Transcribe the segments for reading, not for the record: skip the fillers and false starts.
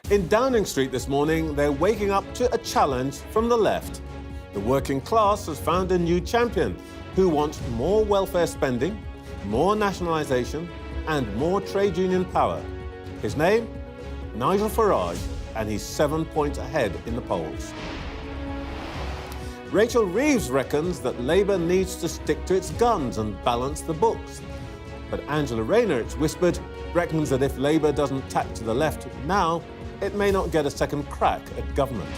In Downing Street this morning, they're waking up to a challenge from the left. The working class has found a new champion who wants more welfare spending, more nationalisation and more trade union power. His name? Nigel Farage, and he's 7 points ahead in the polls. Rachel Reeves reckons that Labour needs to stick to its guns and balance the books. But Angela Rayner, it's whispered, reckons that if Labour doesn't tack to the left now, it may not get a second crack at government.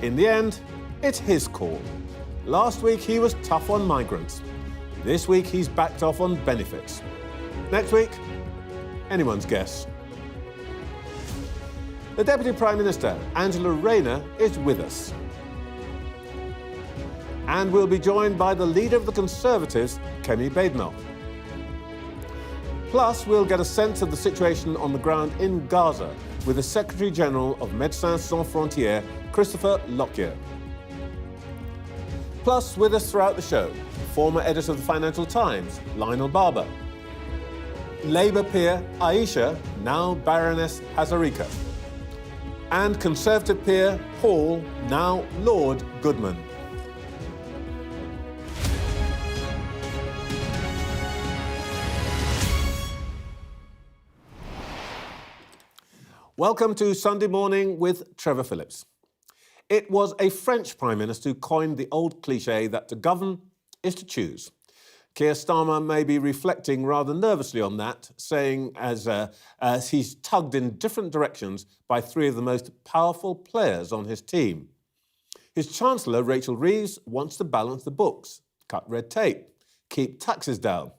In the end, it's his call. Last week he was tough on migrants. This week he's backed off on benefits. Next week, anyone's guess. The Deputy Prime Minister, Angela Rayner, is with us. And we'll be joined by the leader of the Conservatives, Kemi Badenoch. Plus, we'll get a sense of the situation on the ground in Gaza with the Secretary-General of Médecins Sans Frontières, Christopher Lockyer. Plus, with us throughout the show, former editor of the Financial Times, Lionel Barber. Labour peer Aisha, now Baroness Hazarika. And Conservative peer Paul, now Lord Goodman. Welcome to Sunday Morning with Trevor Phillips. It was a French Prime Minister who coined the old cliché that to govern is to choose. Keir Starmer may be reflecting rather nervously on that, saying as he's tugged in different directions by three of the most powerful players on his team. His Chancellor, Rachel Reeves, wants to balance the books, cut red tape, keep taxes down.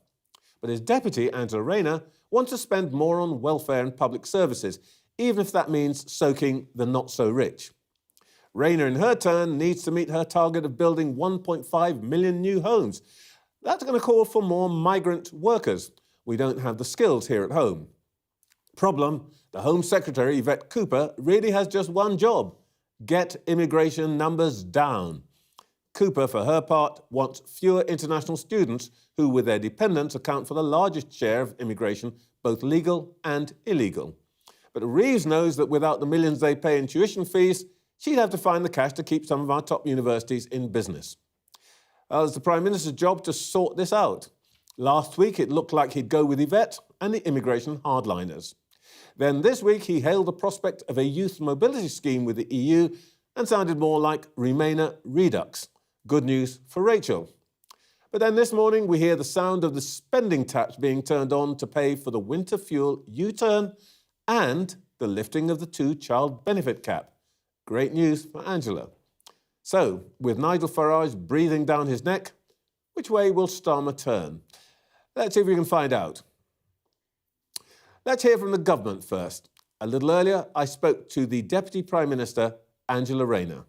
But his deputy, Angela Rayner, wants to spend more on welfare and public services, even if that means soaking the not-so-rich. Rayner, in her turn, needs to meet her target of building 1.5 million new homes. That's going to call for more migrant workers. We don't have the skills here at home. Problem, the Home Secretary, Yvette Cooper, really has just one job: get immigration numbers down. Cooper, for her part, wants fewer international students who, with their dependents, account for the largest share of immigration, both legal and illegal. But Reeves knows that without the millions they pay in tuition fees, she'd have to find the cash to keep some of our top universities in business. Well, it's the Prime Minister's job to sort this out. Last week, it looked like he'd go with Yvette and the immigration hardliners. Then this week, he hailed the prospect of a youth mobility scheme with the EU and sounded more like Remainer Redux. Good news for Rachel. But then this morning, we hear the sound of the spending taps being turned on to pay for the winter fuel U-turn and the lifting of the two-child benefit cap. Great news for Angela. So, with Nigel Farage breathing down his neck, which way will Starmer turn? Let's see if we can find out. Let's hear from the government first. A little earlier, I spoke to the Deputy Prime Minister, Angela Rayner.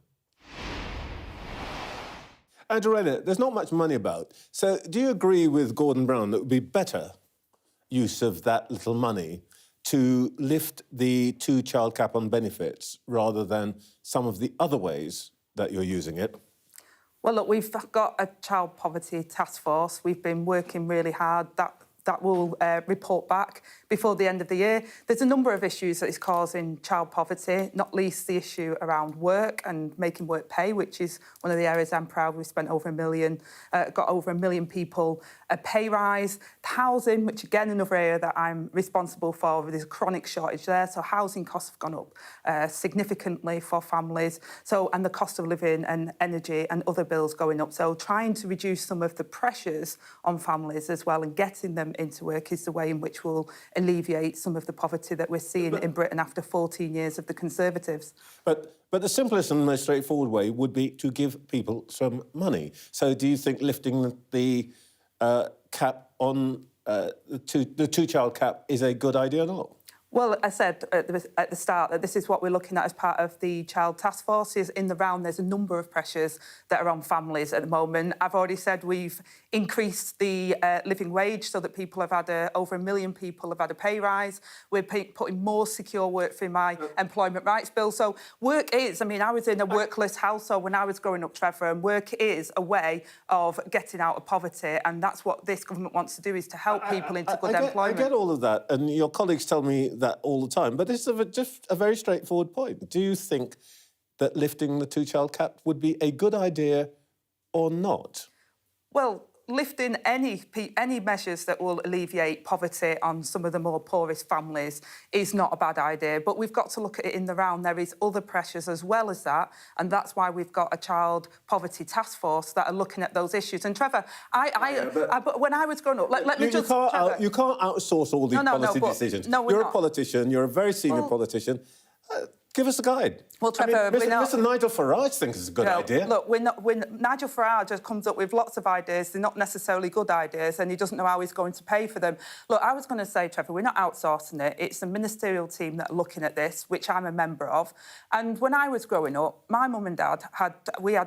Angela Rayner, there's not much money about. So do you agree with Gordon Brown that it would be better use of that little money to lift the two-child cap on benefits rather than some of the other ways that you're using it? Well, look, we've got a child poverty task force. We've been working really hard. That will report back before the end of the year. There's a number of issues that is causing child poverty, not least the issue around work and making work pay, which is one of the areas I'm proud we've spent over 1 million, got over 1 million people a pay rise. Housing, which again, another area that I'm responsible for, there's a chronic shortage there. So housing costs have gone up significantly for families. So, and the cost of living and energy and other bills going up. So trying to reduce some of the pressures on families as well and getting them into work is the way in which we'll alleviate some of the poverty that we're seeing in Britain after 14 years of the Conservatives. But the simplest and most straightforward way would be to give people some money. So do you think lifting the cap on the two-child cap is a good idea or not? Well, I said at the start that this is what we're looking at as part of the Child Task Force. Is in the round, there's a number of pressures that are on families at the moment. I've already said we've increased the living wage so that people have had over 1 million people have had a pay rise. We're putting more secure work through my employment rights bill. So work is, I mean, I was in a workless household when I was growing up, Trevor, and work is a way of getting out of poverty, and that's what this government wants to do, is to help people into good employment. I get all of that, and your colleagues tell me that all the time, but it's just a very straightforward point. Do you think that lifting the two-child cap would be a good idea or not? Well, lifting any measures that will alleviate poverty on some of the more poorest families is not a bad idea, but we've got to look at it in the round. There is other pressures as well as that, and that's why we've got a child poverty task force that are looking at those issues. And Trevor, but when I was growing up, let me just... You can't outsource all these policy decisions. No, you're a politician, you're a very senior politician. Give us a guide. Well, Trevor, Mr. Nigel Farage thinks it's a good idea. Look, Nigel Farage comes up with lots of ideas. They're not necessarily good ideas, and he doesn't know how he's going to pay for them. Look, I was going to say, Trevor, we're not outsourcing it. It's a ministerial team that are looking at this, which I'm a member of. And when I was growing up, my mum and dad had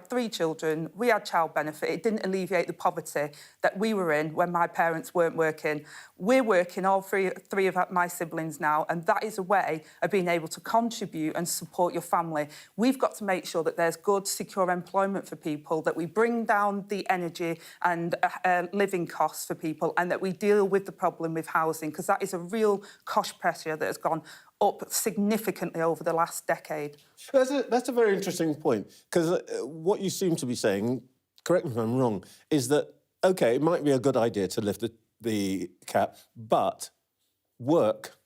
3 children. We had child benefit. It didn't alleviate the poverty that we were in when my parents weren't working. We're working, all three of my siblings now, and that is a way of being able to contribute and support your family. We've got to make sure that there's good, secure employment for people, that we bring down the energy and living costs for people, and that we deal with the problem with housing, because that is a real cost pressure that has gone up significantly over the last decade. That's a very interesting point, because what you seem to be saying, correct me if I'm wrong, is that, OK, it might be a good idea to lift the cap, but work,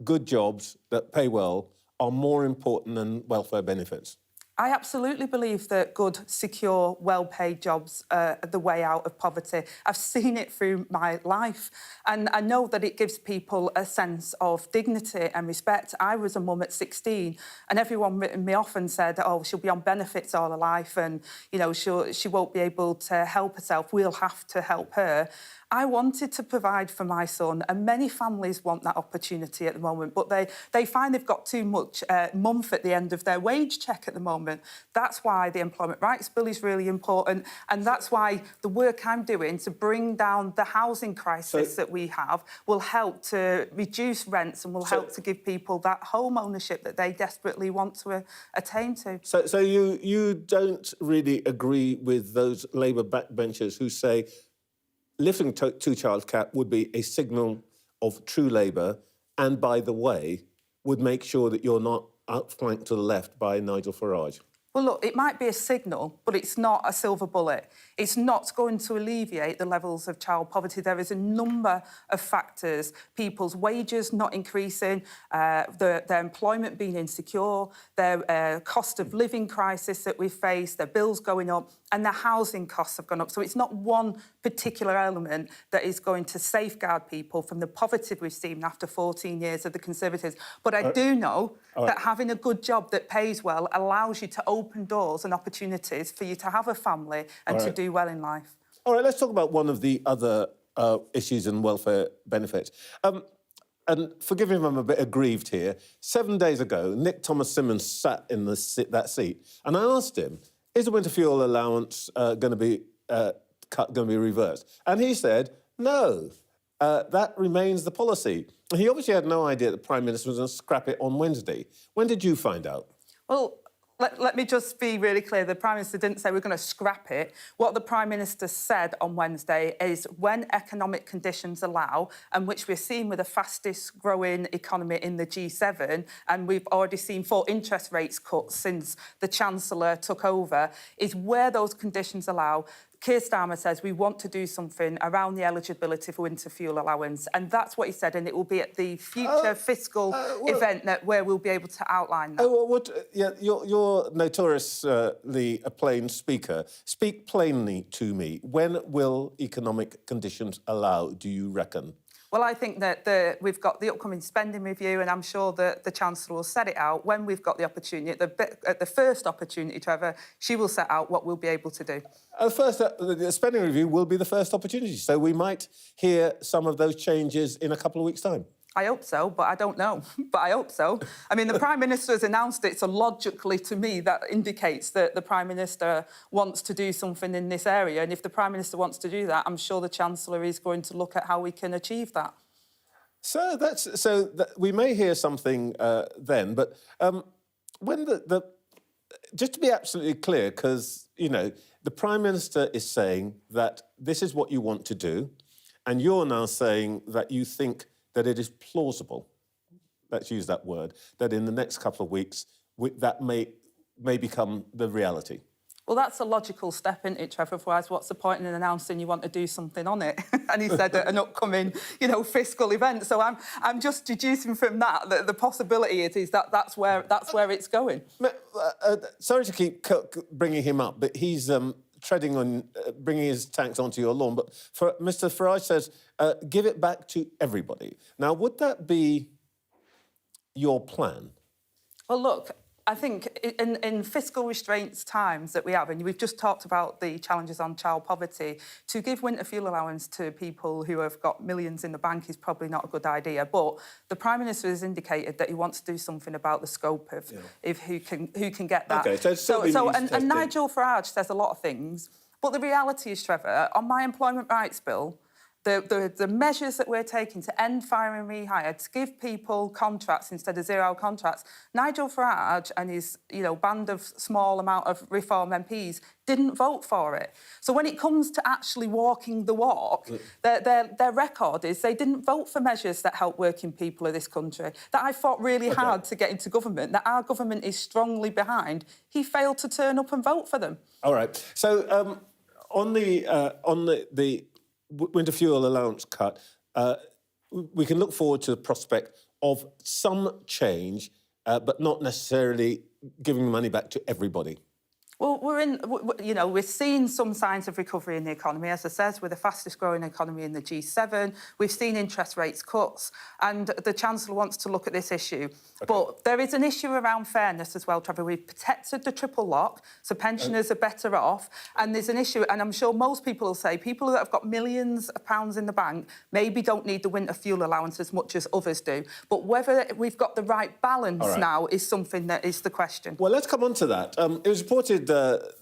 good jobs that pay well, are more important than welfare benefits. I absolutely believe that good, secure, well-paid jobs are the way out of poverty. I've seen it through my life, and I know that it gives people a sense of dignity and respect. I was a mum at 16, and everyone written me off and said, oh, she'll be on benefits all her life, and, you know, she won't be able to help herself. We'll have to help her. I wanted to provide for my son, and many families want that opportunity at the moment, but they find they've got too much month at the end of their wage check at the moment. That's why the Employment Rights Bill is really important, and that's why the work I'm doing to bring down the housing crisis that we have will help to reduce rents and will help to give people that home ownership that they desperately want to attain to. So you don't really agree with those Labour backbenchers who say lifting two-child cap would be a signal of true Labour, and, by the way, would make sure that you're not outflanked to the left by Nigel Farage? Well, look, it might be a signal, but it's not a silver bullet. It's not going to alleviate the levels of child poverty. There is a number of factors: people's wages not increasing, their employment being insecure, their cost of living crisis that we face, their bills going up, and their housing costs have gone up. So it's not one particular element that is going to safeguard people from the poverty we've seen after 14 years of the Conservatives. But I do know that having a good job that pays well allows you to open doors and opportunities for you to have a family and to do well in life. All right, let's talk about one of the other issues in welfare benefits. And forgive me if I'm a bit aggrieved here. 7 days ago, Nick Thomas-Symonds sat in that seat, and I asked him, is the winter fuel allowance going to be reversed? And he said, no, that remains the policy. He obviously had no idea that the Prime Minister was going to scrap it on Wednesday. When did you find out? Well, let me just be really clear. The Prime Minister didn't say we're going to scrap it. What the Prime Minister said on Wednesday is when economic conditions allow, and which we're seeing with the fastest growing economy in the G7, and we've already seen 4 interest rates cuts since the Chancellor took over, is where those conditions allow. Keir Starmer says we want to do something around the eligibility for winter fuel allowance, and that's what he said, and it will be at the future fiscal event where we'll be able to outline that. You're notoriously a plain speaker. Speak plainly to me. When will economic conditions allow, do you reckon? Well, I think that we've got the upcoming spending review, and I'm sure that the Chancellor will set it out when we've got the opportunity. At the first opportunity, Trevor, she will set out what we'll be able to do. The spending review will be the first opportunity, so we might hear some of those changes in a couple of weeks' time. I hope so, but I don't know. But I hope so. I mean, the Prime Minister has announced it, so logically to me that indicates that the Prime Minister wants to do something in this area. And if the Prime Minister wants to do that, I'm sure the Chancellor is going to look at how we can achieve that. So we may hear something then, but when just to be absolutely clear, because, you know, the Prime Minister is saying that this is what you want to do, and you're now saying that you think that it is plausible. let's use that word, that in the next couple of weeks that may become the reality? Well, that's a logical step, isn't it, Trevor? Otherwise, what's the point in announcing you want to do something on it? And he said an upcoming, fiscal event. So I'm just deducing from that the possibility is that that's where it's going. Sorry to keep bringing him up, but he's treading on, bringing his tanks onto your lawn. But Mr. Farage says, give it back to everybody. Now, would that be your plan? Well, look, I think in fiscal restraints times that we have, and we've just talked about the challenges on child poverty, to give winter fuel allowance to people who have got millions in the bank is probably not a good idea. But the Prime Minister has indicated that he wants to do something about the scope of who can get that. Okay, and Nigel Farage says a lot of things, but the reality is, Trevor, on my employment rights bill, the measures that we're taking to end fire and rehire, to give people contracts instead of zero contracts, Nigel Farage and his band of small amount of Reform MPs didn't vote for it. So when it comes to actually walking the walk, their record is they didn't vote for measures that help working people of this country, that I fought really hard to get into government, that our government is strongly behind. He failed to turn up and vote for them. All right. So on the winter fuel allowance cut, we can look forward to the prospect of some change, but not necessarily giving money back to everybody. Well, we're seeing some signs of recovery in the economy. As I said, we're the fastest growing economy in the G7. We've seen interest rates cuts, and the Chancellor wants to look at this issue. Okay. But there is an issue around fairness as well, Trevor. We've protected the triple lock, so pensioners are better off. And there's an issue, and I'm sure most people will say, people that have got millions of pounds in the bank maybe don't need the winter fuel allowance as much as others do. But whether we've got the right balance now is something that is the question. Well, let's come on to that. It was reported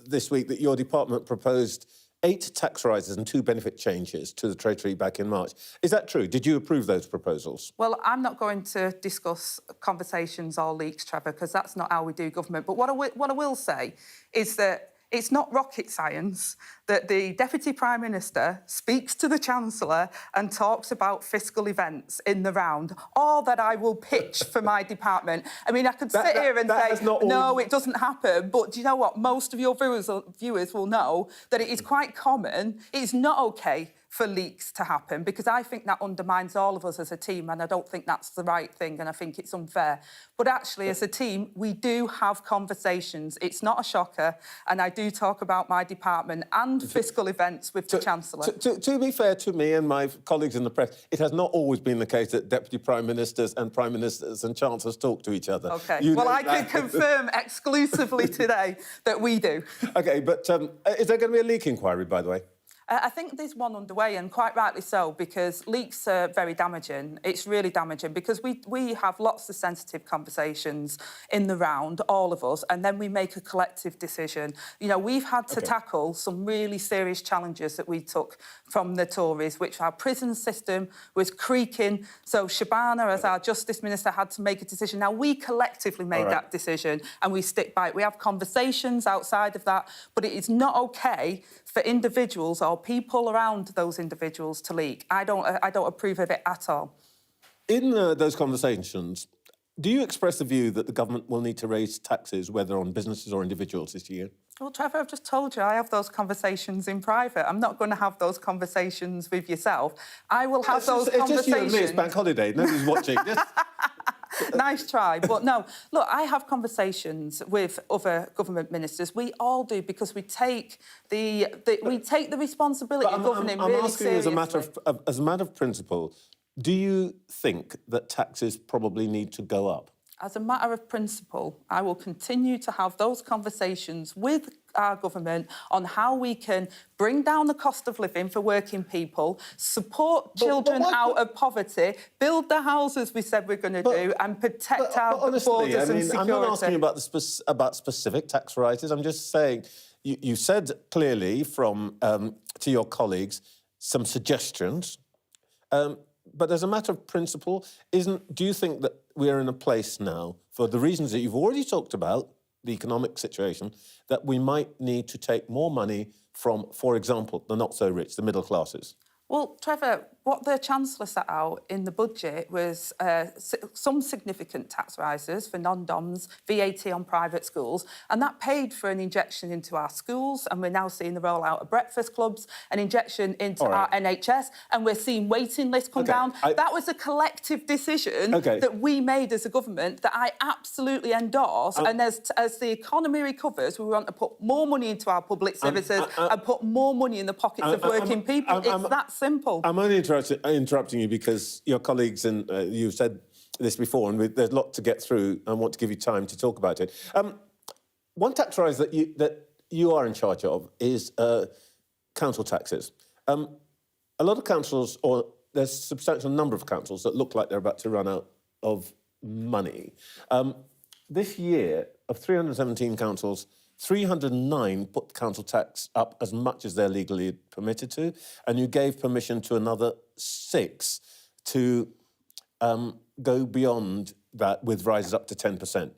this week that your department proposed 8 tax rises and 2 benefit changes to the Treasury back in March. Is that true? Did you approve those proposals? Well, I'm not going to discuss conversations or leaks, Trevor, because that's not how we do government. But what I will say is that it's not rocket science that the Deputy Prime Minister speaks to the Chancellor and talks about fiscal events in the round, or that I will pitch for my department. I mean, I could sit here and say, no, it doesn't happen, but do you know what? Most of your viewers will know that it is quite common. It's not OK for leaks to happen, because I think that undermines all of us as a team, and I don't think that's the right thing, and I think it's unfair. But actually, as a team, we do have conversations. It's not a shocker, and I do talk about my department and fiscal events with the Chancellor. To be fair to me and my colleagues in the press, it has not always been the case that Deputy Prime Ministers and Prime Ministers and Chancellors talk to each other. OK, well, I can confirm exclusively today that we do. OK, but is there going to be a leak inquiry, by the way? I think there's one underway, and quite rightly so, because leaks are very damaging. It's really damaging because we have lots of sensitive conversations in the round, all of us, and then we make a collective decision. We've had to tackle some really serious challenges that we took from the Tories, which our prison system was creaking. So Shabana, as our Justice Minister, had to make a decision. Now, we collectively made that decision, and we stick by it. We have conversations outside of that, but it is not OK for individuals or people around those individuals to leak. I don't approve of it at all. In those conversations, do you express the view that the government will need to raise taxes, whether on businesses or individuals this year? Well, Trevor, I've just told you I have those conversations in private. I'm not going to have those conversations with yourself. I will have those conversations... It's just you and me, it's bank holiday, nobody's watching. Nice try. But no, look, I have conversations with other government ministers. We all do, because we take the responsibility of governing really seriously. I'm asking as a matter of principle, do you think that taxes probably need to go up? As a matter of principle, I will continue to have those conversations with our government on how we can bring down the cost of living for working people, support children out of poverty, build the houses we said we're going to do, and protect our borders and security. I'm not asking about specific tax rises. I'm just saying, you said clearly to your colleagues some suggestions. But as a matter of principle, do you think that we are in a place now, for the reasons that you've already talked about, the economic situation, that we might need to take more money from, for example, the not-so-rich, the middle classes? Well, Trevor, what the Chancellor set out in the budget was some significant tax rises for non-DOMs, VAT on private schools, and that paid for an injection into our schools, and we're now seeing the rollout of breakfast clubs, an injection into our NHS, and we're seeing waiting lists come down. That was a collective decision that we made as a government that I absolutely endorse, and as the economy recovers, we want to put more money into our public services and put more money in the pockets of working people. It's that simple. I'm only interrupting you because your colleagues and you've said this before, and there's a lot to get through. I want to give you time to talk about it. One tax rise that you are in charge of is council taxes. A lot of councils, or there's a substantial number of councils that look like they're about to run out of money. This year, of 317 councils, 309 put the council tax up as much as they're legally permitted to, and you gave permission to another 6 to go beyond that with rises up to 10%.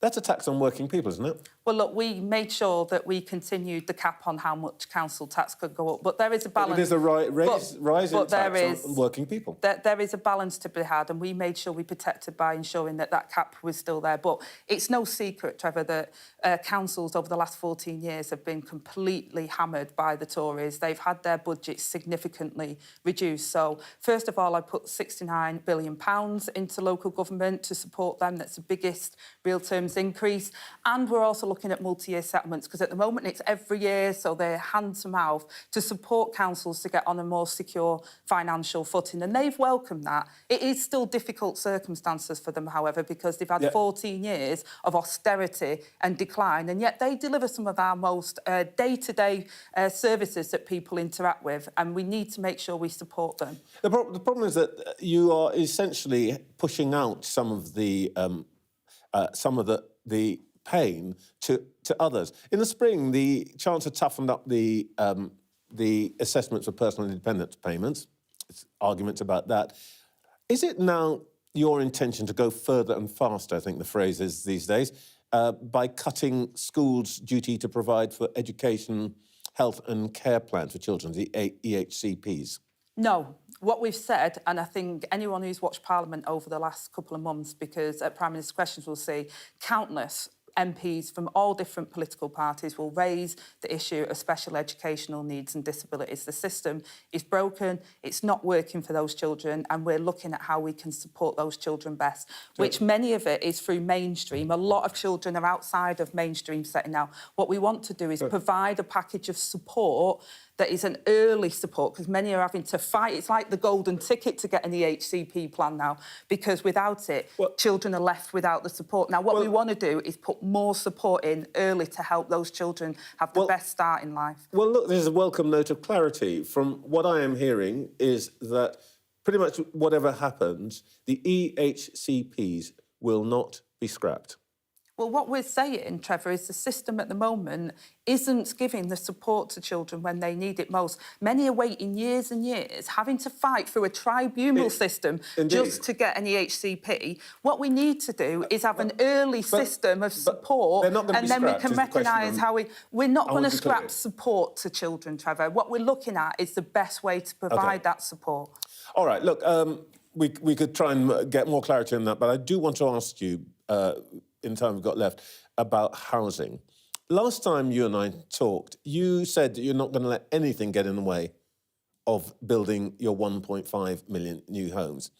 That's a tax on working people, isn't it? Well, look, we made sure that we continued the cap on how much council tax could go up, but there is a balance. There's a rise in tax on working people. There is a balance to be had, and we made sure we protected by ensuring that that cap was still there. But it's no secret, Trevor, that councils over the last 14 years have been completely hammered by the Tories. They've had their budgets significantly reduced. So, first of all, I put £69 billion into local government to support them. That's the biggest real terms increase. And we're also looking at multi-year settlements, because at the moment it's every year, so they're hand to mouth to support councils to get on a more secure financial footing. And they've welcomed that. It is still difficult circumstances for them, however, because they've had 14 years of austerity and decline, and yet they deliver some of our most day-to-day services that people interact with, and we need to make sure we support them. The problem is that you are essentially pushing out some of the pain to others. In the spring, the Chancellor toughened up the assessments of personal independence payments. There's arguments about that. Is it now your intention to go further and faster, I think the phrase is these days, by cutting schools' duty to provide for education, health and care plans for children, the EHCPs? No. What we've said, and I think anyone who's watched Parliament over the last couple of months, because at Prime Minister's Questions will see countless MPs from all different political parties will raise the issue of special educational needs and disabilities. The system is broken, it's not working for those children, and we're looking at how we can support those children best, which many of it is through mainstream. A lot of children are outside of mainstream setting now. What we want to do is provide a package of support that is an early support, because many are having to fight. It's like the golden ticket to get an EHCP plan now, because without it, children are left without the support. Now, what we want to do is put more support in early to help those children have the best start in life. Well, look, there's a welcome note of clarity. From what I am hearing is that pretty much whatever happens, the EHCPs will not be scrapped. Well, what we're saying, Trevor, is the system at the moment isn't giving the support to children when they need it most. Many are waiting years and years, having to fight through a tribunal system just to get an EHCP. What we need to do is have an early system of support, and then we can recognise how we're not going to scrap support to children, Trevor. What we're looking at is the best way to provide that support. All right, look, we could try and get more clarity on that, but I do want to ask you, in time we've got left, about housing. Last time you and I talked, you said that you're not going to let anything get in the way of building your 1.5 million new homes.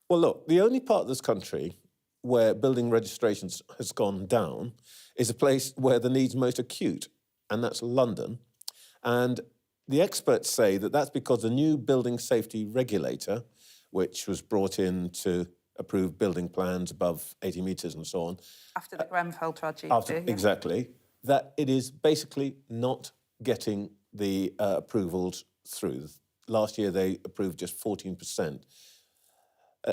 Well, look, the only part of this country where building registrations has gone down is a place where the need's most acute, and that's London. And the experts say that that's because the new building safety regulator, which was brought in to approve building plans above 80 metres and so on. After the Grenfell tragedy. Exactly. That it is basically not getting the approvals through. Last year they approved just 14%.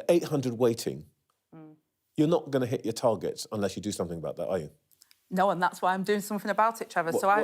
800 waiting. You're not going to hit your targets unless you do something about that, are you? No, and that's why I'm doing something about it, Trevor. I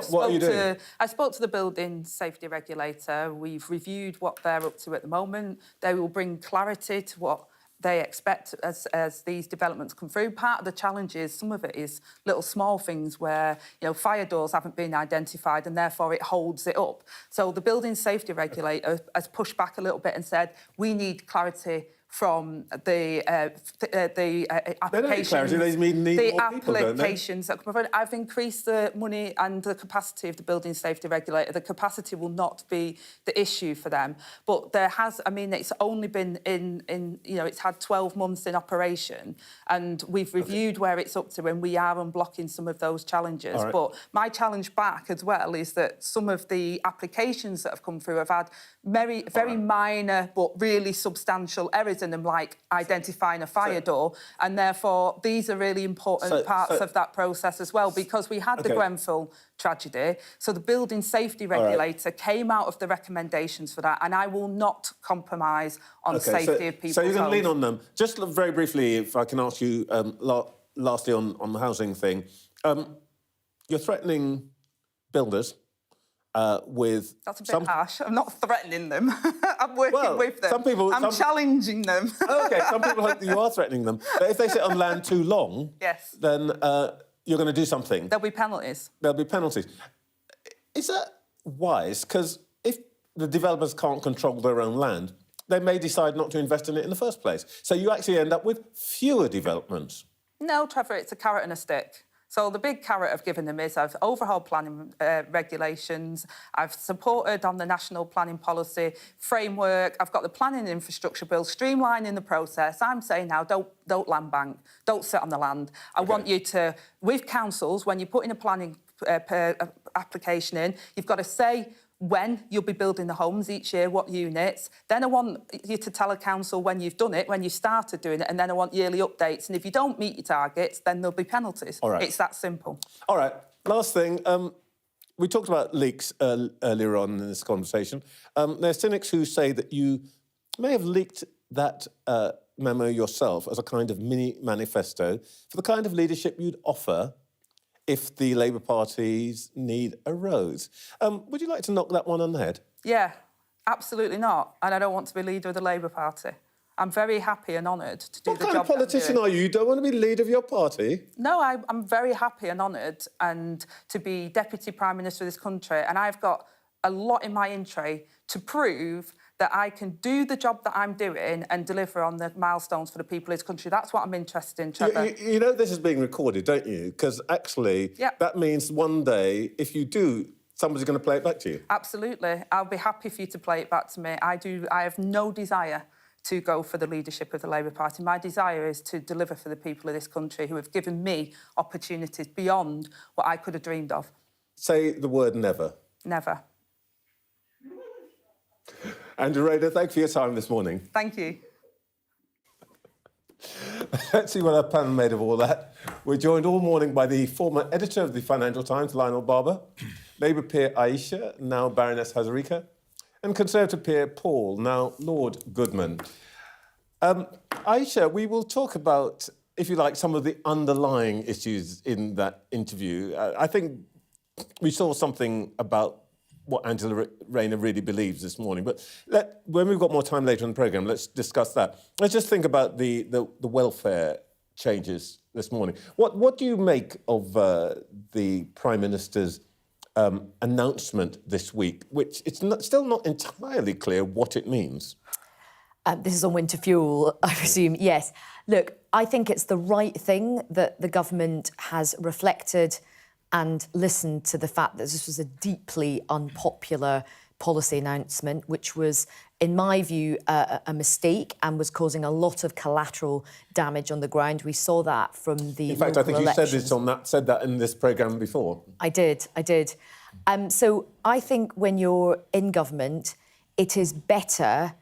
spoke to the building safety regulator. We've reviewed what they're up to at the moment. They will bring clarity to what they expect as these developments come through. Part of the challenge is some of it is little small things where, fire doors haven't been identified and therefore it holds it up. So the building safety regulator has pushed back a little bit and said, we need clarity from the applications. They need more people, applications that come forward. I've increased the money and the capacity of the building safety regulator. The capacity will not be the issue for them, but there has. I mean, it's only been in it's had 12 months in operation, and we've reviewed where it's up to, and we are unblocking some of those challenges. Right. But my challenge back as well is that some of the applications that have come through have had very minor but really substantial errors in them, like identifying a fire door, and therefore these are really important parts of that process as well, because we had the Grenfell tragedy. So the building safety regulator came out of the recommendations for that, and I will not compromise on safety of people's So you're going to lean homes. on them. Just very briefly, if I can ask you, lastly on the housing thing, you're threatening builders with... That's a bit harsh. I'm not threatening them. I'm working with them. I'm challenging them. OK, some people hope that you are threatening them. But if they sit on land too long, then you're going to do something. There'll be penalties. There'll be penalties. Is that wise? Because if the developers can't control their own land, they may decide not to invest in it in the first place. So you actually end up with fewer developments. No, Trevor, it's a carrot and a stick. So the big carrot I've given them is I've overhauled planning regulations, I've supported on the national planning policy framework, I've got the planning and infrastructure bill, streamlining the process. I'm saying now, don't land bank, don't sit on the land. I want you to, with councils, when you put in a planning application in, you've got to say when you'll be building the homes each year, what units. Then I want you to tell a council when you've done it, when you started doing it, and then I want yearly updates. And if you don't meet your targets, then there'll be penalties. All right. It's that simple. All right. Last thing. We talked about leaks earlier on in this conversation. There are cynics who say that you may have leaked that memo yourself as a kind of mini manifesto for the kind of leadership you'd offer if the Labour Party's need arose. Would you like to knock that one on the head? Yeah, absolutely not. And I don't want to be leader of the Labour Party. I'm very happy and honoured to do the job. What kind of politician are you? You don't want to be leader of your party? No, I'm very happy and honoured and to be Deputy Prime Minister of this country. And I've got a lot in my in tray to prove that I can do the job that I'm doing and deliver on the milestones for the people of this country. That's what I'm interested in, Trevor. You know this is being recorded, don't you? Because actually, that means one day, if you do, somebody's going to play it back to you. Absolutely. I'll be happy for you to play it back to me. I have no desire to go for the leadership of the Labour Party. My desire is to deliver for the people of this country who have given me opportunities beyond what I could have dreamed of. Say the word never. Never. Angela Rayner, thank you for your time this morning. Thank you. Let's see what our panel made of all that. We're joined all morning by the former editor of the Financial Times, Lionel Barber, Labour peer Aisha, now Baroness Hazarika, and Conservative peer Paul, now Lord Goodman. Aisha, we will talk about, if you like, some of the underlying issues in that interview. I think we saw something about what Angela Rayner really believes this morning. But when we've got more time later in the programme, let's discuss that. Let's just think about the welfare changes this morning. What do you make of the Prime Minister's announcement this week, which it's still not entirely clear what it means? This is on winter fuel, I presume. Yes. Look, I think it's the right thing that the government has reflected and listened to the fact that this was a deeply unpopular policy announcement, which was, in my view, a mistake and was causing a lot of collateral damage on the ground. We saw that from the In fact, I think elections. you said that in this programme before. I did. So I think when you're in government, it is better,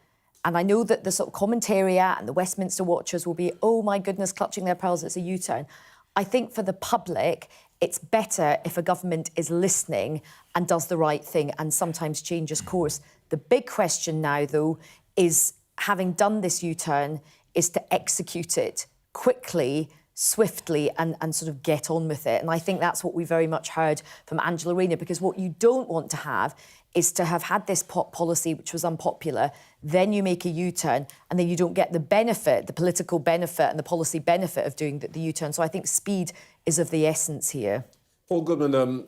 and I know that the sort of commentariat and the Westminster watchers will be, oh my goodness, clutching their pearls, it's a U-turn. I think for the public, it's better if a government is listening and does the right thing and sometimes changes course. The big question now, though, is having done this U-turn, is to execute it quickly, swiftly, and sort of get on with it. And I think that's what we very much heard from Angela Rayner, because what you don't want to have is to have had this policy which was unpopular, then you make a U-turn, and then you don't get the benefit, the political benefit and the policy benefit of doing the U-turn. So I think speed is of the essence here. Paul Goodman,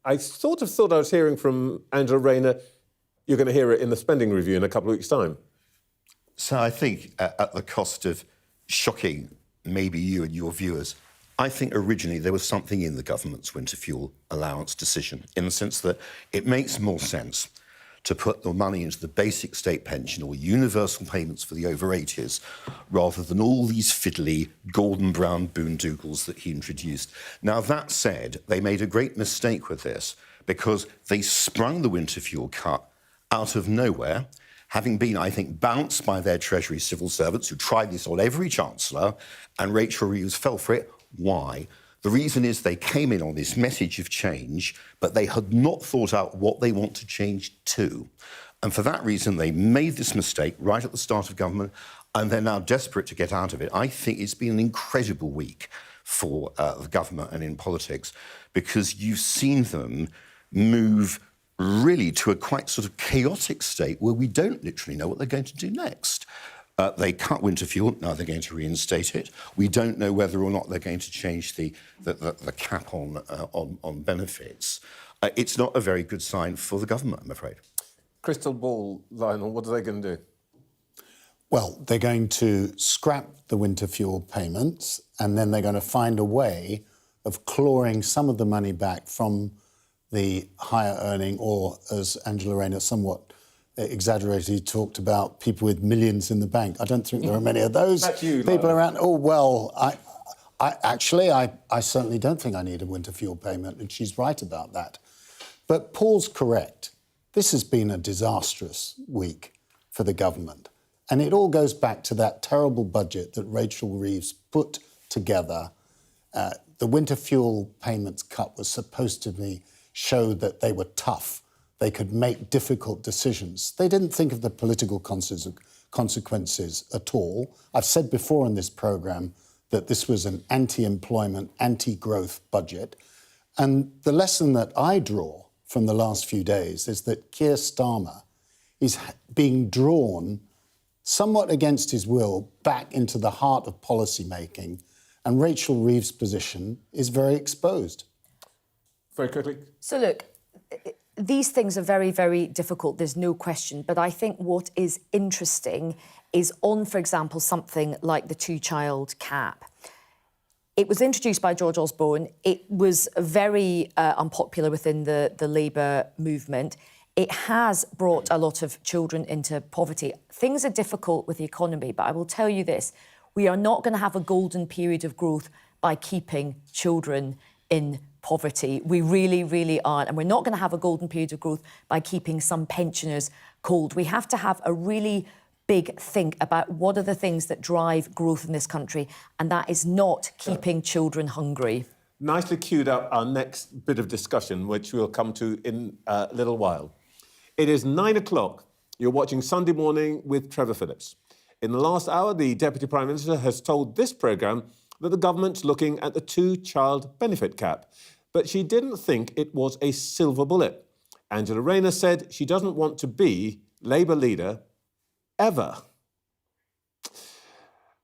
I sort of thought I was hearing from Angela Rayner, you're going to hear it in the spending review in a couple of weeks' time. So I think, at the cost of shocking maybe you and your viewers, I think originally there was something in the government's winter fuel allowance decision, in the sense that it makes more sense to put the money into the basic state pension or universal payments for the over 80s, rather than all these fiddly golden brown boondoggles that he introduced. Now, that said, they made a great mistake with this, because they sprung the winter fuel cut out of nowhere, having been, I think, bounced by their Treasury civil servants who tried this on every chancellor, and Rachel Reeves fell for it. Why? The reason is they came in on this message of change, but they had not thought out what they want to change to. And for that reason, they made this mistake right at the start of government, and they're now desperate to get out of it. I think it's been an incredible week for the government and in politics, because you've seen them move really to a quite sort of chaotic state where we don't literally know what they're going to do next. They cut winter fuel, now they're going to reinstate it. We don't know whether or not they're going to change the cap on benefits. It's not a very good sign for the government, I'm afraid. Crystal ball, Lionel, what are they going to do? Well, they're going to scrap the winter fuel payments, and then they're going to find a way of clawing some of the money back from the higher earning, or, as Angela Rayner somewhat exaggeratedly talked about, people with millions in the bank. I don't think there are many of those people around. Oh, well, I certainly don't think I need a winter fuel payment, and she's right about that. But Paul's correct. This has been a disastrous week for the government. And it all goes back to that terrible budget that Rachel Reeves put together. The winter fuel payments cut was supposed to be show that they were tough. They could make difficult decisions. They didn't think of the political consequences at all. I've said before in this programme that this was an anti-employment, anti-growth budget. And the lesson that I draw from the last few days is that Keir Starmer is being drawn, somewhat against his will, back into the heart of policy making, and Rachel Reeves' position is very exposed. Very quickly. So look, these things are very, very difficult, there's no question. But I think what is interesting is on, for example, something like the two-child cap. It was introduced by George Osborne. It was very unpopular within the Labour movement. It has brought a lot of children into poverty. Things are difficult with the economy, but I will tell you this. We are not going to have a golden period of growth by keeping children in poverty. We really, really aren't. And we're not going to have a golden period of growth by keeping some pensioners cold. We have to have a really big think about what are the things that drive growth in this country, and that is not keeping children hungry. Nicely queued up our next bit of discussion, which we'll come to in a little while. It is 9 o'clock. You're watching Sunday Morning with Trevor Phillips. In the last hour, the Deputy Prime Minister has told this programme that the government's looking at the two-child benefit cap, but she didn't think it was a silver bullet. Angela Rayner said she doesn't want to be Labour leader ever.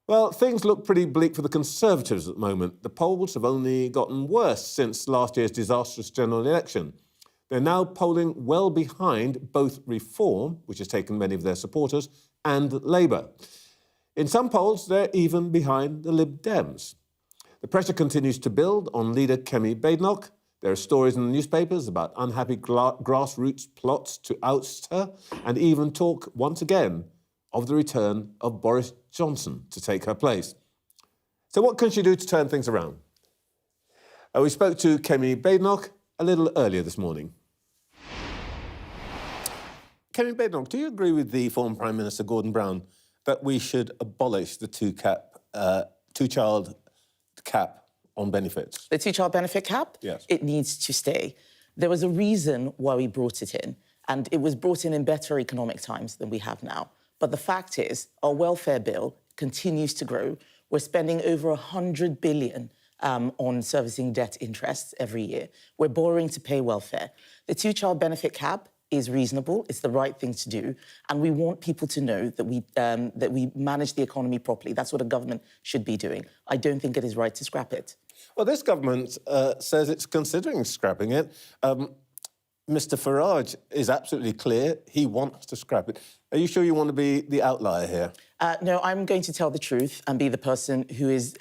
Well, things look pretty bleak for the Conservatives at the moment. The polls have only gotten worse since last year's disastrous general election. They're now polling well behind both Reform, which has taken many of their supporters, and Labour. In some polls, they're even behind the Lib Dems. The pressure continues to build on leader Kemi Badenoch. There are stories in the newspapers about unhappy grassroots plots to oust her, and even talk once again of the return of Boris Johnson to take her place. So what can she do to turn things around? We spoke to Kemi Badenoch a little earlier this morning. Kemi Badenoch, do you agree with the former Prime Minister Gordon Brown that we should abolish the two-child cap on benefits? The two-child benefit cap? Yes. It needs to stay. There was a reason why we brought it in, and it was brought in better economic times than we have now. But the fact is, our welfare bill continues to grow. We're spending over 100 billion on servicing debt interests every year. We're borrowing to pay welfare. The two-child benefit cap is reasonable. It's the right thing to do. And we want people to know that we manage the economy properly. That's what a government should be doing. I don't think it is right to scrap it. Well, this government says it's considering scrapping it. Mr Farage is absolutely clear. He wants to scrap it. Are you sure you want to be the outlier here? No, I'm going to tell the truth and be the person who is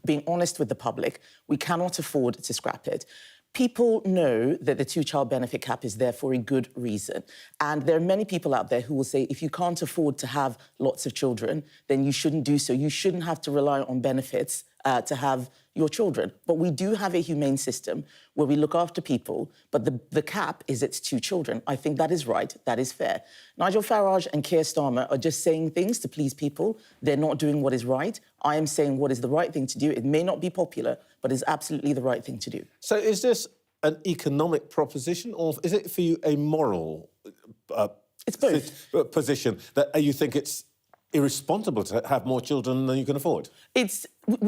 being honest with the public. We cannot afford to scrap it. People know that the two-child benefit cap is there for a good reason. And there are many people out there who will say, if you can't afford to have lots of children, then you shouldn't do so. You shouldn't have to rely on benefits to have your children. But we do have a humane system where we look after people, but the cap is it's 2 children. I think that is right, that is fair. Nigel Farage and Keir Starmer are just saying things to please people. They're not doing what is right. I am saying what is the right thing to do. It may not be popular, but it's absolutely the right thing to do. So is this an economic proposition, or is it for you a moral It's both. position that you think it's irresponsible to have more children than you can afford?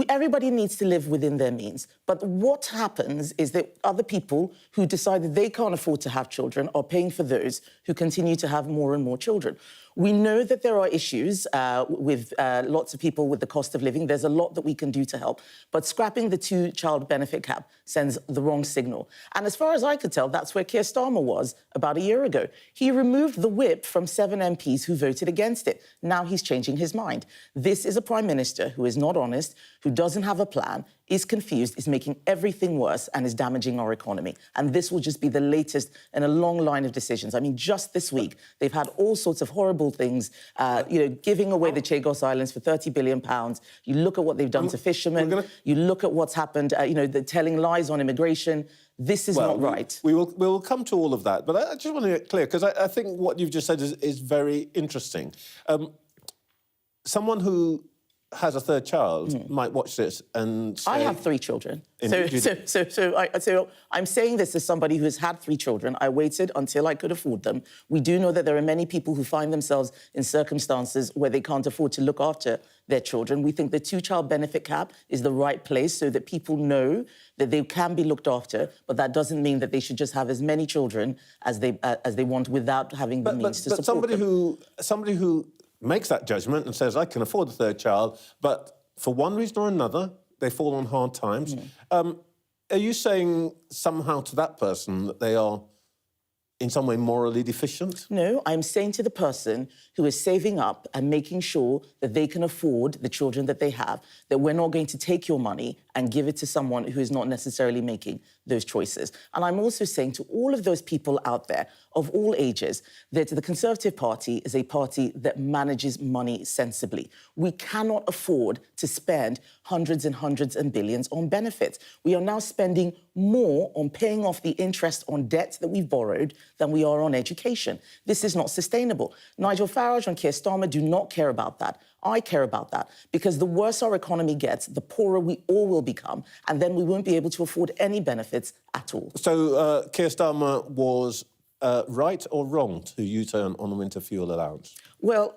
Everybody needs to live within their means. But what happens is that other people who decide that they can't afford to have children are paying for those who continue to have more and more children. We know that there are issues with lots of people with the cost of living. There's a lot that we can do to help. But scrapping the two-child benefit cap sends the wrong signal. And as far as I could tell, that's where Keir Starmer was about a year ago. He removed the whip from 7 MPs who voted against it. Now he's changing his mind. This is a Prime Minister who is not honest, who doesn't have a plan, is confused, is making everything worse and is damaging our economy. And this will just be the latest in a long line of decisions. I mean, just this week, they've had all sorts of horrible things, giving away the Chagos Islands for £30 billion. You look at what they've done to fishermen. You look at what's happened, they're telling lies on immigration. This is not right. We will come to all of that, but I just want to get clear, because I think what you've just said is very interesting. Someone who has a third child might watch this and say... I have 3 children. So I'm saying this as somebody who has had 3 children. I waited until I could afford them. We do know that there are many people who find themselves in circumstances where they can't afford to look after their children. We think the two-child benefit cap is the right place so that people know that they can be looked after, but that doesn't mean that they should just have as many children as they want without having the means to support them. Somebody who makes that judgment and says, I can afford the third child, but for one reason or another, they fall on hard times. Are you saying somehow to that person that they are in some way morally deficient? No, I'm saying to the person who is saving up and making sure that they can afford the children that they have, that we're not going to take your money and give it to someone who is not necessarily making those choices. And I'm also saying to all of those people out there of all ages that the Conservative Party is a party that manages money sensibly. We cannot afford to spend hundreds and hundreds and billions on benefits. We are now spending more on paying off the interest on debt that we've borrowed than we are on education. This is not sustainable. Nigel Farage and Keir Starmer do not care about that. I care about that, because the worse our economy gets, the poorer we all will become, and then we won't be able to afford any benefits at all. So Keir Starmer was right or wrong to U-turn on the winter fuel allowance? Well,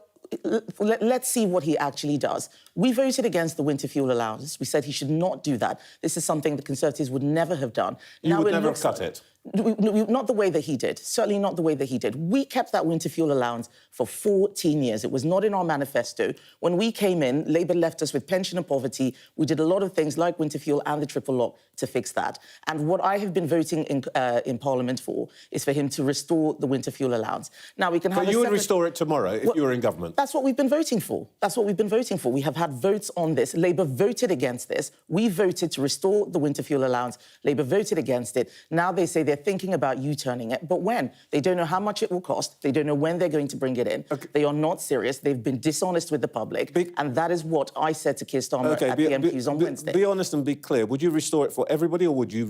let's see what he actually does. We voted against the winter fuel allowance. We said he should not do that. This is something the Conservatives would never have done. You would never have cut it? Not the way that he did. Certainly not the way that he did. We kept that winter fuel allowance for 14 years. It was not in our manifesto. When we came in, Labour left us with pension and poverty. We did a lot of things like winter fuel and the triple lock to fix that. And what I have been voting in Parliament for is for him to restore the winter fuel allowance. Now, we can have But you would restore it tomorrow if you were in government? That's what we've been voting for. That's what we've been voting for. We have had votes on this. Labour voted against this. We voted to restore the winter fuel allowance. Labour voted against it. Now they say they're thinking about U-turning it. But when? They don't know how much it will cost. They don't know when they're going to bring it in. Okay. They are not serious. They've been dishonest with the public. And that is what I said to Keir Starmer at the MPs on Wednesday. Be honest and be clear. Would you restore it for everybody, or would you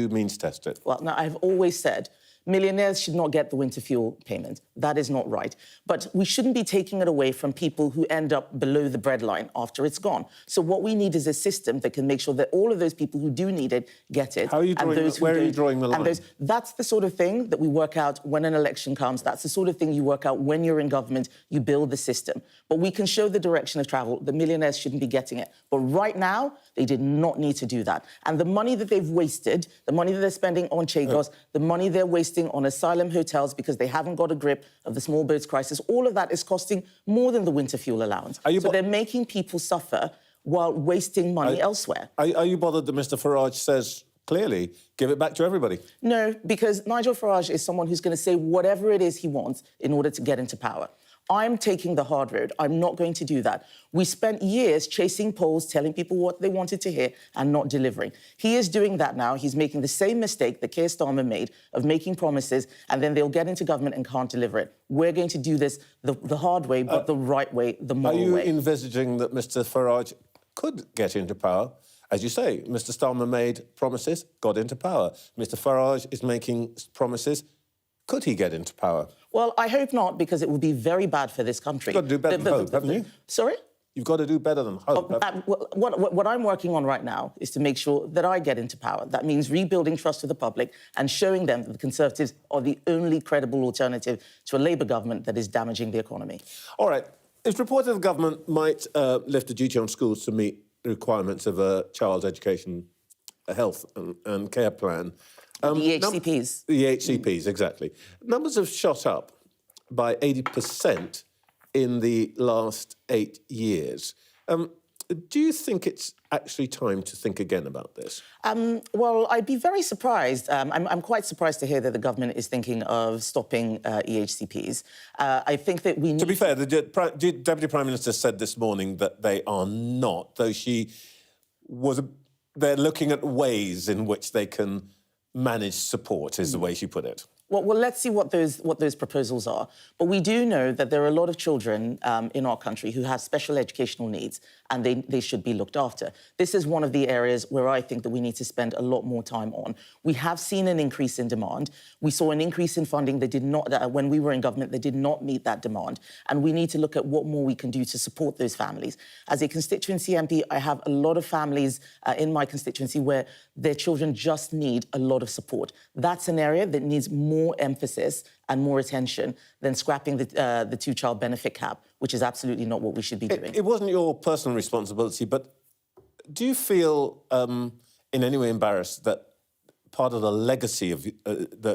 means test it? Well, now, I've always said millionaires should not get the winter fuel payment. That is not right. But we shouldn't be taking it away from people who end up below the breadline after it's gone. So what we need is a system that can make sure that all of those people who do need it get it. How are you drawing, where are you drawing the line? That's the sort of thing that we work out when an election comes. That's the sort of thing you work out when you're in government. You build the system. But we can show the direction of travel. The millionaires shouldn't be getting it. But right now, they did not need to do that. And the money that they've wasted, the money that they're spending on Chagos, the money they're wasting wasting on asylum hotels because they haven't got a grip of the small boats crisis. All of that is costing more than the winter fuel allowance. So they're making people suffer while wasting money elsewhere. Are you bothered that Mr Farage says clearly, give it back to everybody? No, because Nigel Farage is someone who's going to say whatever it is he wants in order to get into power. I'm taking the hard road. I'm not going to do that. We spent years chasing polls, telling people what they wanted to hear and not delivering. He is doing that now. He's making the same mistake that Keir Starmer made of making promises and then they'll get into government and can't deliver it. We're going to do this the hard way, but the right way, the moral way. Are you envisaging that Mr Farage could get into power? As you say, Mr Starmer made promises, got into power. Mr Farage is making promises. Could he get into power? Well, I hope not, because it would be very bad for this country. You've got to do better than hope, haven't you? Sorry? You've got to do better than hope. What I'm working on right now is to make sure that I get into power. That means rebuilding trust with the public and showing them that the Conservatives are the only credible alternative to a Labour government that is damaging the economy. All right. It's reported the government might lift a duty on schools to meet the requirements of a child's education, health and care plan. The EHCPs. The EHCPs, exactly. Numbers have shot up by 80% in the last 8 years. Do you think it's actually time to think again about this? Well, I'd be very surprised. I'm quite surprised to hear that the government is thinking of stopping EHCPs. I think that we need... To be fair, the Deputy Prime Minister said this morning that they are not, though they're looking at ways in which they can manage support, is the way she put it. Well, let's see what those proposals are. But we do know that there are a lot of children in our country who have special educational needs and they should be looked after. This is one of the areas where I think that we need to spend a lot more time on. We have seen an increase in demand. We saw an increase in funding that did not, when we were in government, that did not meet that demand. And we need to look at what more we can do to support those families. As a constituency MP, I have a lot of families in my constituency where their children just need a lot of support. That's an area that needs more emphasis and more attention than scrapping the two-child benefit cap, which is absolutely not what we should be doing. It wasn't your personal responsibility, but do you feel in any way embarrassed that part of the legacy of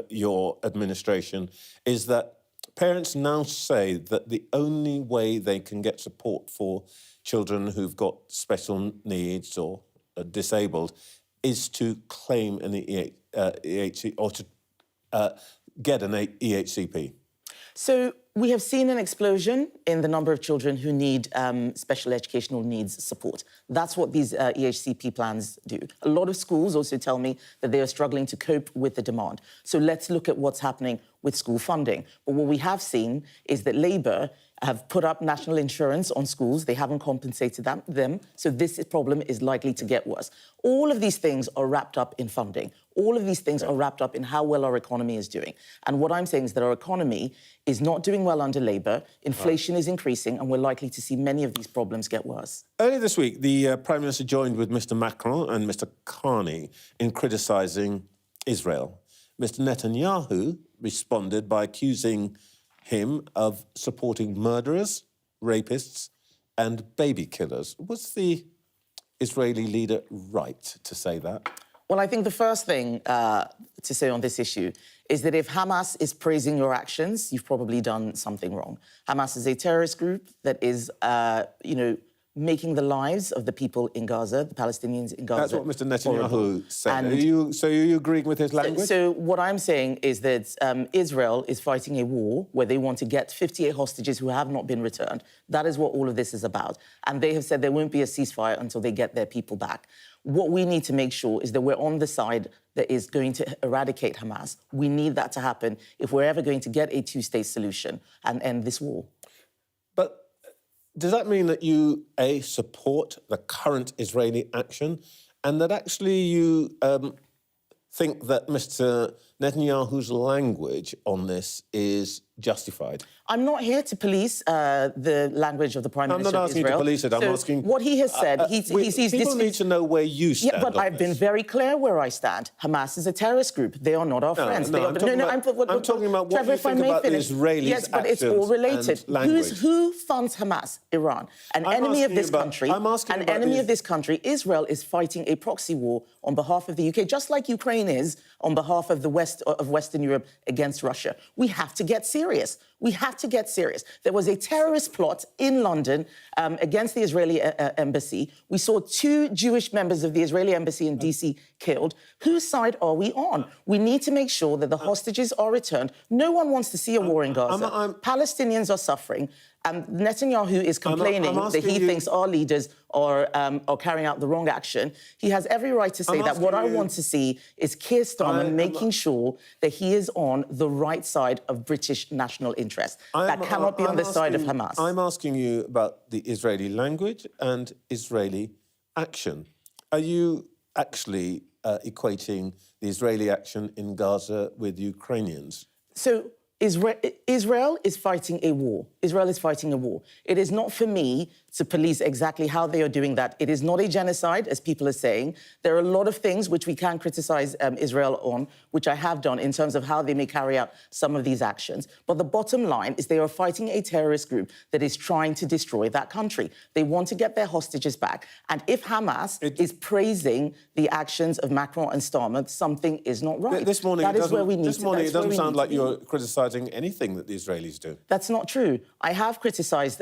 your administration is that parents now say that the only way they can get support for children who've got special needs or are disabled is to claim an EHC or to get an EHCP? So we have seen an explosion in the number of children who need special educational needs support. That's what these EHCP plans do. A lot of schools also tell me that they are struggling to cope with the demand. So let's look at what's happening with school funding. But what we have seen is that Labour have put up national insurance on schools. They haven't compensated them. So this problem is likely to get worse. All of these things are wrapped up in funding. All of these things are wrapped up in how well our economy is doing. And what I'm saying is that our economy is not doing well under Labour. Inflation is increasing, and we're likely to see many of these problems get worse. Earlier this week, the Prime Minister joined with Mr Macron and Mr Carney in criticising Israel. Mr Netanyahu responded by accusing him of supporting murderers, rapists and baby killers. Was the Israeli leader right to say that? Well, I think the first thing to say on this issue is that if Hamas is praising your actions, you've probably done something wrong. Hamas is a terrorist group that is, making the lives of the people in Gaza, the Palestinians in Gaza. That's what Mr Netanyahu said. And are you agreeing with his language? So what I'm saying is that Israel is fighting a war where they want to get 58 hostages who have not been returned. That is what all of this is about. And they have said there won't be a ceasefire until they get their people back. What we need to make sure is that we're on the side that is going to eradicate Hamas. We need that to happen if we're ever going to get a two-state solution and end this war. But does that mean that you, A, support the current Israeli action and that actually you think that Mr Netanyahu's language on this is justified? I'm not here to police the language of the Prime Minister of Israel. I'm not asking you to police it, I'm asking... What he has said, people need to know where you stand. Yeah, but I've been very clear where I stand. Hamas is a terrorist group. They are not our friends. I'm talking about what Trevor, you think about the Israelis' Yes, but it's all related. Who funds Hamas? Iran. An enemy of this country. An enemy of this country. Israel is fighting a proxy war on behalf of the UK, just like Ukraine is on behalf of the West. Western Europe against Russia. We have to get serious. We have to get serious. There was a terrorist plot in London against the Israeli embassy. We saw 2 Jewish members of the Israeli embassy in DC killed. Whose side are we on? We need to make sure that the hostages are returned. No one wants to see a war in Gaza. Palestinians are suffering. Netanyahu is complaining that he thinks our leaders are carrying out the wrong action. He has every right to say that. What I want to see is Keir Starmer making sure that he is on the right side of British national interest. That cannot be on the side of Hamas. I'm asking you about the Israeli language and Israeli action. Are you actually equating the Israeli action in Gaza with Ukrainians? So Israel is fighting a war. Israel is fighting a war. It is not for me to police exactly how they are doing that. It is not a genocide, as people are saying. There are a lot of things which we can criticize Israel on, which I have done in terms of how they may carry out some of these actions. But the bottom line is they are fighting a terrorist group that is trying to destroy that country. They want to get their hostages back. And if Hamas is praising the actions of Macron and Starmer, something is not right. This morning, that is where we need this to, morning it doesn't sound like be. you're criticising anything that the Israelis do. That's not true. I have criticised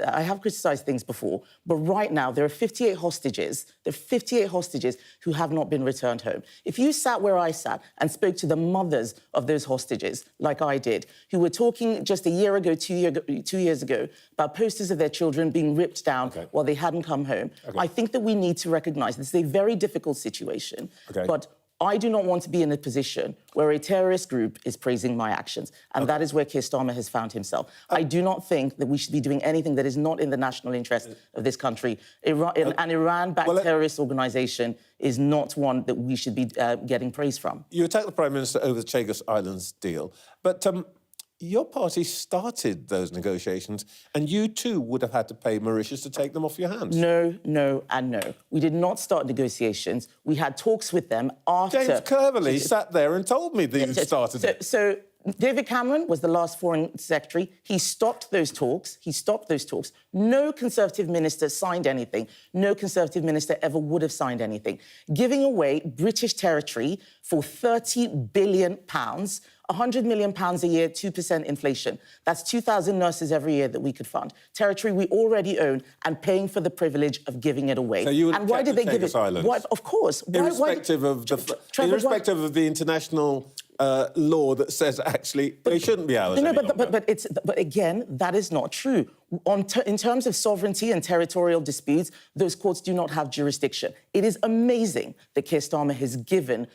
things before, but right now there are 58 hostages. There are 58 hostages who have not been returned home. If you sat where I sat and spoke to the mothers of those hostages, like I did, who were talking just a year ago, 2 years ago, about posters of their children being ripped down while they hadn't come home, I think that we need to recognise this is a very difficult situation, but I do not want to be in a position where a terrorist group is praising my actions, and that is where Keir Starmer has found himself. I do not think that we should be doing anything that is not in the national interest of this country. An Iran-backed terrorist organisation is not one that we should be getting praise from. You attacked the Prime Minister over the Chagos Islands deal, but your party started those negotiations, and you too would have had to pay Mauritius to take them off your hands. No, no, and no. We did not start negotiations. We had talks with them after... James Cleverly sat there and told me that you started it. So David Cameron was the last foreign secretary. He stopped those talks. No Conservative minister signed anything. No Conservative minister ever would have signed anything. Giving away British territory for £30 billion, £100 million a year, 2% inflation. That's 2,000 nurses every year that we could fund. Territory we already own and paying for the privilege of giving it away. So you would and why did they give it? Why, of course. Irrespective of the international law that says actually they shouldn't be ours. But again, that is not true. In terms of sovereignty and territorial disputes, those courts do not have jurisdiction. It is amazing that Keir Starmer has given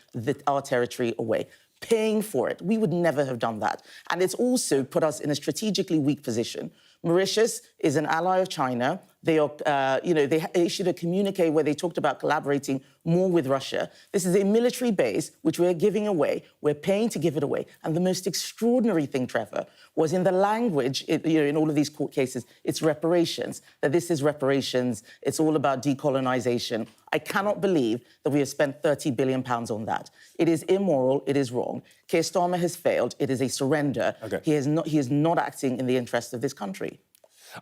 our territory away, paying for it. We would never have done that. And it's also put us in a strategically weak position. Mauritius is an ally of China. They are, they issued a communique where they talked about collaborating more with Russia. This is a military base which we're giving away. We're paying to give it away. And the most extraordinary thing, Trevor, was in the language, in all of these court cases, it's reparations, that this is reparations. It's all about decolonization. I cannot believe that we have spent £30 billion on that. It is immoral. It is wrong. Keir Starmer has failed. It is a surrender. He is not acting in the interest of this country.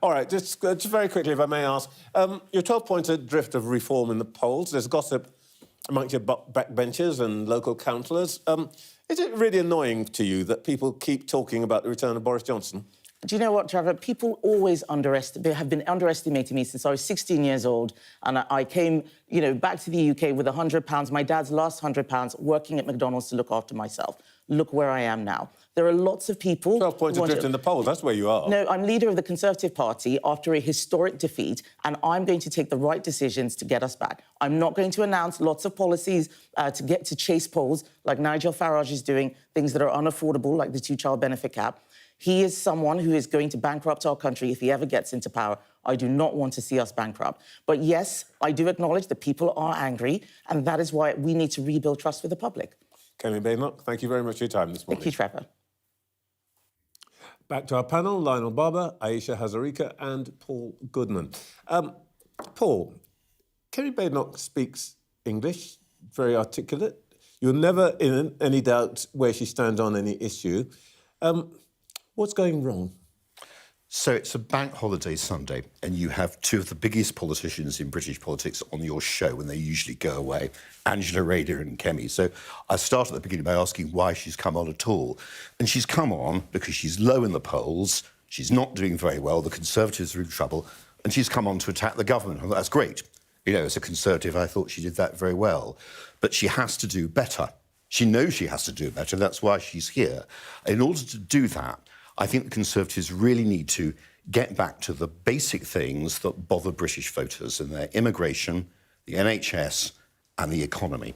All right, just very quickly, if I may ask, your 12-pointer drift of reform in the polls, there's gossip amongst your backbenchers and local councillors. Is it really annoying to you that people keep talking about the return of Boris Johnson? Do you know what, Trevor? People always have been underestimating me since I was 16 years old, and I came, back to the UK with £100, my dad's last £100, working at McDonald's to look after myself. Look where I am now. There are lots of people... 12 points adrift in the polls, that's where you are. No, I'm leader of the Conservative Party after a historic defeat, and I'm going to take the right decisions to get us back. I'm not going to announce lots of policies to chase polls, like Nigel Farage is doing, things that are unaffordable, like the two-child benefit cap. He is someone who is going to bankrupt our country if he ever gets into power. I do not want to see us bankrupt. But yes, I do acknowledge that people are angry, and that is why we need to rebuild trust with the public. Kemi Badenoch, thank you very much for your time this morning. Thank you, Trevor. Back to our panel, Lionel Barber, Aisha Hazarika and Paul Goodman. Paul, Kemi Badenoch speaks English, very articulate. You're never in any doubt where she stands on any issue. What's going wrong? So it's a bank holiday Sunday, and you have two of the biggest politicians in British politics on your show when they usually go away, Angela Rayner and Kemi. So I start at the beginning by asking why she's come on at all. And she's come on because she's low in the polls, she's not doing very well, the Conservatives are in trouble, and she's come on to attack the government. Well, that's great. You know, as a Conservative, I thought she did that very well. But she has to do better. She knows she has to do better, that's why she's here. In order to do that, I think the Conservatives really need to get back to the basic things that bother British voters, and their immigration, the NHS and the economy.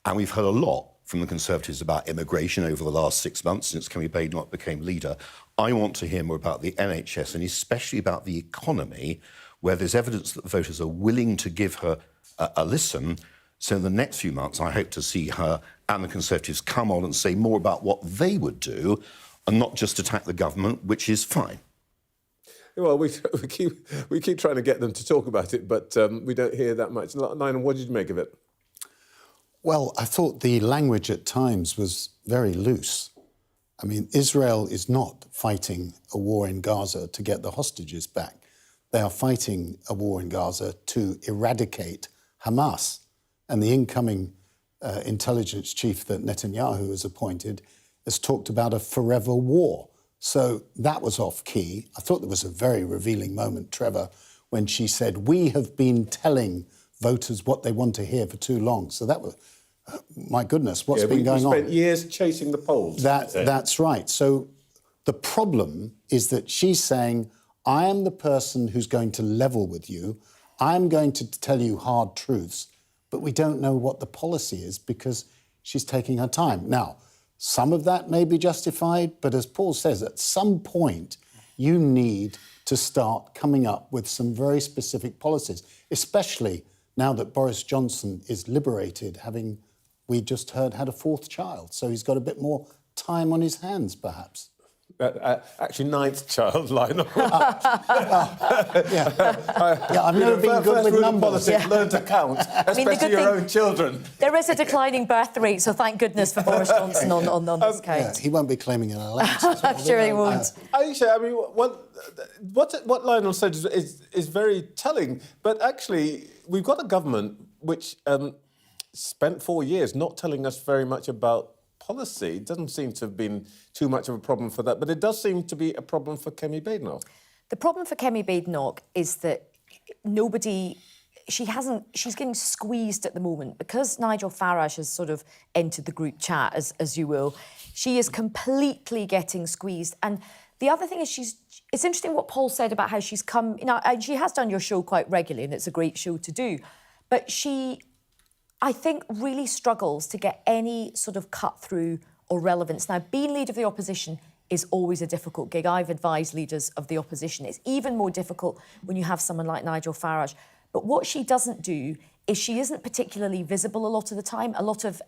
And we've heard a lot from the Conservatives about immigration over the last 6 months since Kemi Badenoch became leader. I want to hear more about the NHS and especially about the economy, where there's evidence that voters are willing to give her a listen. So in the next few months, I hope to see her and the Conservatives come on and say more about what they would do and not just attack the government, which is fine. Well, we keep trying to get them to talk about it, but we don't hear that much. Lionel, what did you make of it? Well, I thought the language at times was very loose. I mean, Israel is not fighting a war in Gaza to get the hostages back. They are fighting a war in Gaza to eradicate Hamas. And the incoming intelligence chief that Netanyahu has appointed has talked about a forever war. So that was off key. I thought there was a very revealing moment, Trevor, when she said, we have been telling voters what they want to hear for too long. So that was, my goodness, what's been going on? We spent years chasing the polls. That's right. So the problem is that she's saying, I am the person who's going to level with you. I'm going to tell you hard truths, but we don't know what the policy is because she's taking her time. Now, some of that may be justified, but as Paul says, at some point, you need to start coming up with some very specific policies, especially now that Boris Johnson is liberated, having, we just heard, had a fourth child. So he's got a bit more time on his hands, perhaps. Actually, ninth child, Lionel. I've never been good with numbers. Learn to count, especially your own children. There is a declining birth rate, so thank goodness for Boris Johnson on this count. Yeah, he won't be claiming an allowance. I'm sure he won't. Aisha, I mean, what Lionel said is very telling, but actually, we've got a government which spent 4 years not telling us very much about policy. It doesn't seem to have been too much of a problem for that, but it does seem to be a problem for Kemi Badenoch. The problem for Kemi Badenoch is that she's getting squeezed at the moment because Nigel Farage has sort of entered the group chat, as you will. She is completely getting squeezed. And the other thing is it's interesting what Paul said about how she's come, and she has done your show quite regularly, and it's a great show to do, but she, I think, really struggles to get any sort of cut-through or relevance. Now, being leader of the opposition is always a difficult gig. I've advised leaders of the opposition. It's even more difficult when you have someone like Nigel Farage. But what she doesn't do is she isn't particularly visible a lot of the time. A lot of,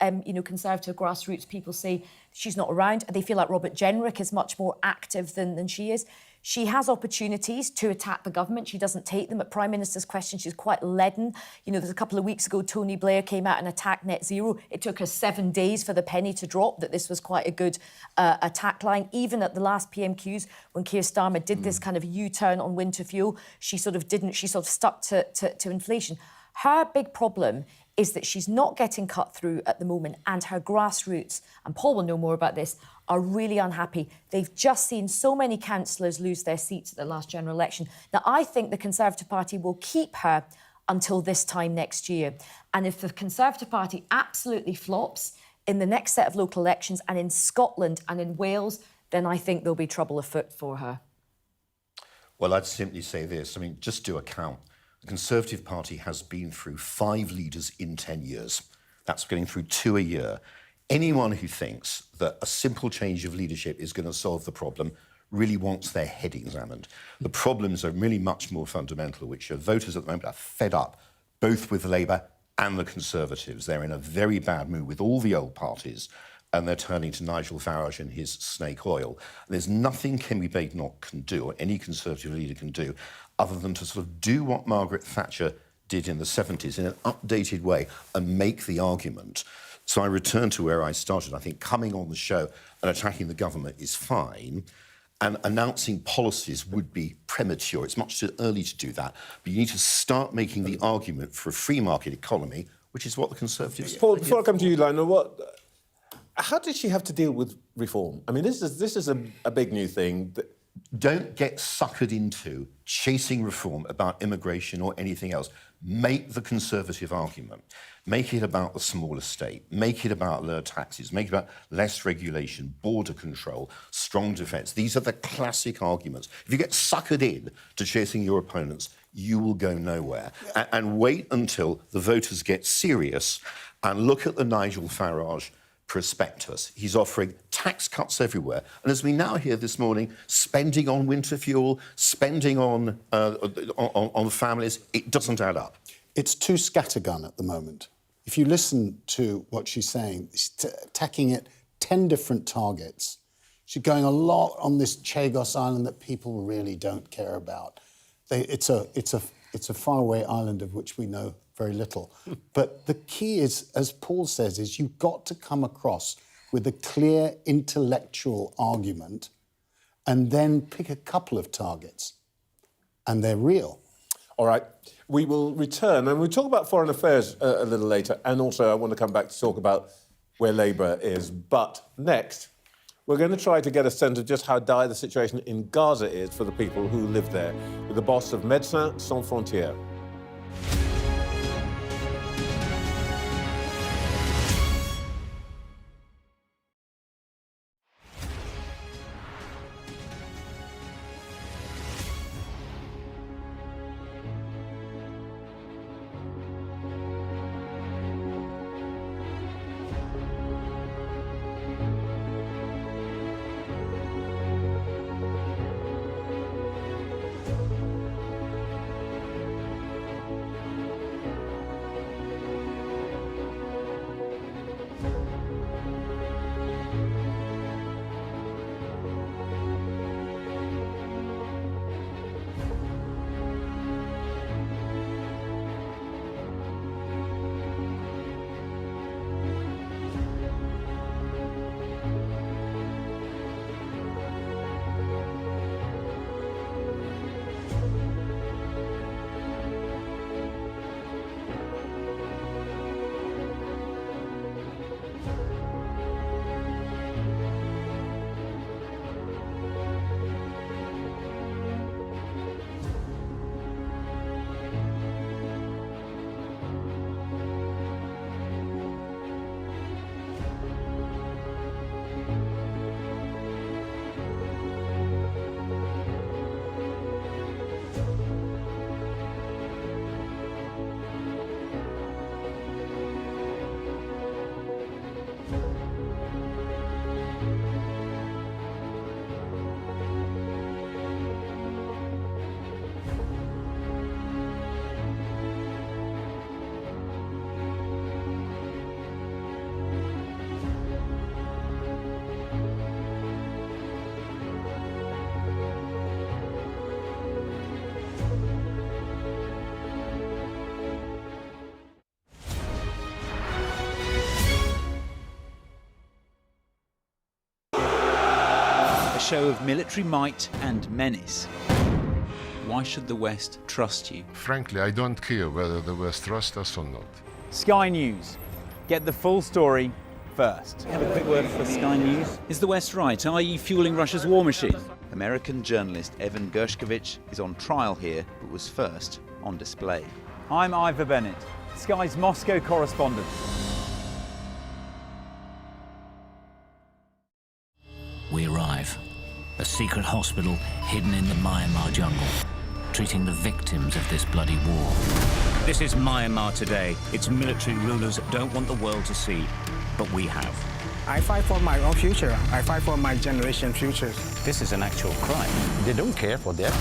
Conservative grassroots people say she's not around. They feel like Robert Jenrick is much more active than she is. She has opportunities to attack the government. She doesn't take them. At Prime Minister's question, she's quite leaden. There's a couple of weeks ago, Tony Blair came out and attacked net zero. It took her 7 days for the penny to drop that this was quite a good attack line. Even at the last PMQs, when Keir Starmer did this kind of U-turn on winter fuel, she sort of didn't. She sort of stuck to inflation. Her big problem is that she's not getting cut through at the moment, and her grassroots, and Paul will know more about this, are really unhappy. They've just seen so many councillors lose their seats at the last general election. Now, I think the Conservative Party will keep her until this time next year. And if the Conservative Party absolutely flops in the next set of local elections and in Scotland and in Wales, then I think there'll be trouble afoot for her. Well, I'd simply say this. I mean, just do a count. The Conservative Party has been through 5 leaders in 10 years. That's getting through 2 a year. Anyone who thinks that a simple change of leadership is going to solve the problem really wants their head examined. The problems are really much more fundamental, which are voters at the moment are fed up, both with Labour and the Conservatives. They're in a very bad mood with all the old parties, and they're turning to Nigel Farage and his snake oil. There's nothing Kemi Badenoch can do, or any Conservative leader can do, other than to sort of do what Margaret Thatcher did in the 70s in an updated way and make the argument. So I return to where I started. I think coming on the show and attacking the government is fine. and announcing policies would be premature. It's much too early to do that. But you need to start making the argument for a free market economy, which is what the Conservatives... Paul, before I come to you, Lionel, how did she have to deal with reform? I mean, this is a big new thing. Don't get suckered into chasing reform about immigration or anything else. Make the Conservative argument. Make it about the smaller state. Make it about lower taxes. Make it about less regulation, border control, strong defence. These are the classic arguments. If you get suckered in to chasing your opponents, you will go nowhere. And wait until the voters get serious and look at the Nigel Farage prospectus. He's offering tax cuts everywhere. And as we now hear this morning, spending on winter fuel, spending on families, it doesn't add up. It's too scattergun at the moment. If you listen to what she's saying, she's attacking it 10 different targets. She's going a lot on this Chagos Island that people really don't care about. It's a faraway island of which we know very little. But the key is, as Paul says, is you've got to come across with a clear intellectual argument and then pick a couple of targets. And they're real. All right. We will return and we'll talk about foreign affairs a little later. And also I want to come back to talk about where Labour is. But next, we're going to try to get a sense of just how dire the situation in Gaza is for the people who live there with the boss of Médecins Sans Frontières. Show of military might and menace. Why should the West trust you? Frankly, I don't care whether the West trusts us or not. Sky News. Get the full story first. Have a quick word for Sky News. Is the West right? Are you fueling Russia's war machine? American journalist Evan Gershkovich is on trial here, but was first on display. I'm Ivor Bennett, Sky's Moscow correspondent. We arrive. A secret hospital hidden in the Myanmar jungle, treating the victims of this bloody war. This is Myanmar today. Its military rulers don't want the world to see, but we have. I fight for my own future. I fight for my generation's futures. This is an actual crime. They don't care for that.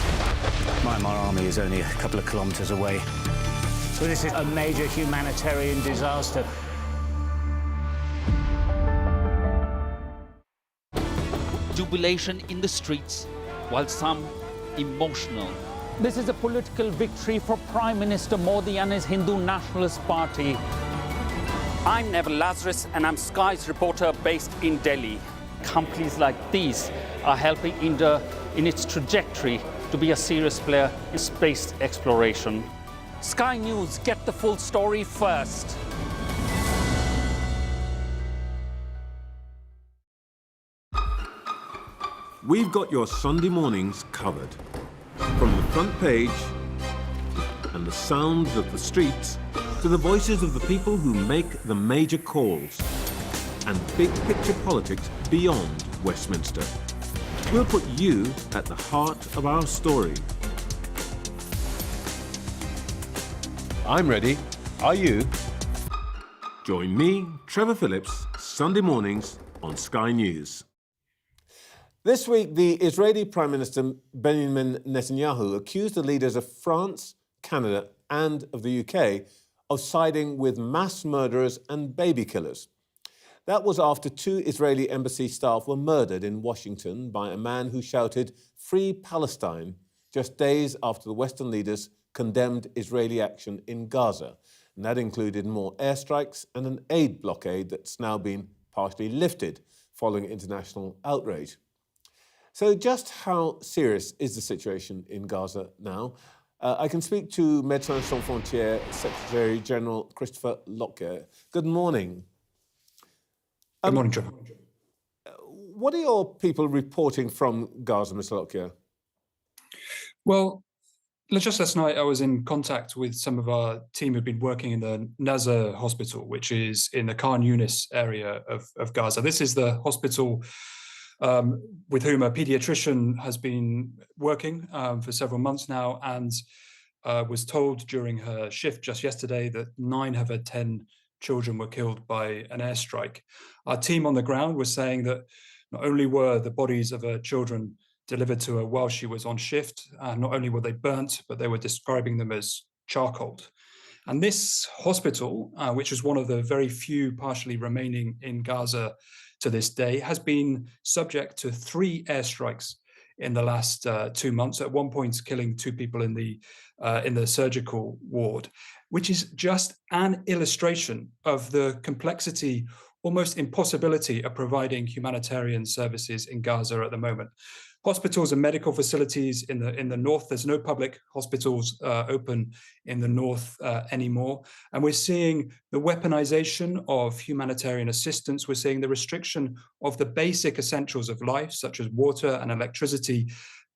Myanmar army is only a couple of kilometers away. So this is a major humanitarian disaster. Jubilation in the streets, while some emotional. This is a political victory for Prime Minister Modi and his Hindu Nationalist Party. I'm Neville Lazarus and I'm Sky's reporter based in Delhi. Companies like these are helping India in its trajectory to be a serious player in space exploration. Sky News, get the full story first. We've got your Sunday mornings covered. From the front page and the sounds of the streets to the voices of the people who make the major calls and big picture politics beyond Westminster. We'll put you at the heart of our story. I'm ready. Are you? Join me, Trevor Phillips, Sunday mornings on Sky News. This week, the Israeli Prime Minister Benjamin Netanyahu accused the leaders of France, Canada and of the UK of siding with mass murderers and baby killers. That was after 2 Israeli embassy staff were murdered in Washington by a man who shouted "Free Palestine" just days after the Western leaders condemned Israeli action in Gaza. And that included more airstrikes and an aid blockade that's now been partially lifted following international outrage. So just how serious is the situation in Gaza now? I can speak to Médecins Sans Frontières Secretary General Christopher Lockyer. Good morning. Good morning, Trevor. What are your people reporting from Gaza, Mr. Lockyer? Well, just last night I was in contact with some of our team who've been working in the Nazar hospital, which is in the Khan Yunis area of Gaza. This is the hospital with whom a paediatrician has been working for several months now, and was told during her shift just yesterday that 9 of her 10 children were killed by an airstrike. Our team on the ground was saying that not only were the bodies of her children delivered to her while she was on shift, not only were they burnt, but they were describing them as charcoaled. And this hospital, which is one of the very few partially remaining in Gaza to this day, has been subject to 3 airstrikes in the last 2 months, at one point killing 2 people in the surgical ward, which is just an illustration of the complexity, almost impossibility of providing humanitarian services in Gaza at the moment. Hospitals and medical facilities in the north, there's no public hospitals open in the north anymore. And we're seeing the weaponization of humanitarian assistance. We're seeing the restriction of the basic essentials of life, such as water and electricity,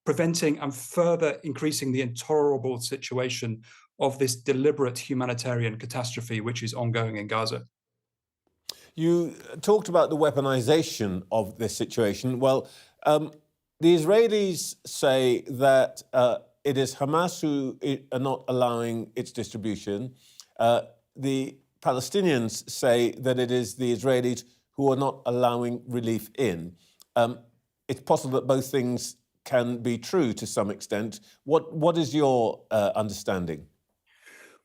preventing and further increasing the intolerable situation of this deliberate humanitarian catastrophe which is ongoing in Gaza. You talked about the weaponization of this situation. Well, the Israelis say that it is Hamas who are not allowing its distribution. The Palestinians say that it is the Israelis who are not allowing relief in. It's possible that both things can be true to some extent. What is your understanding?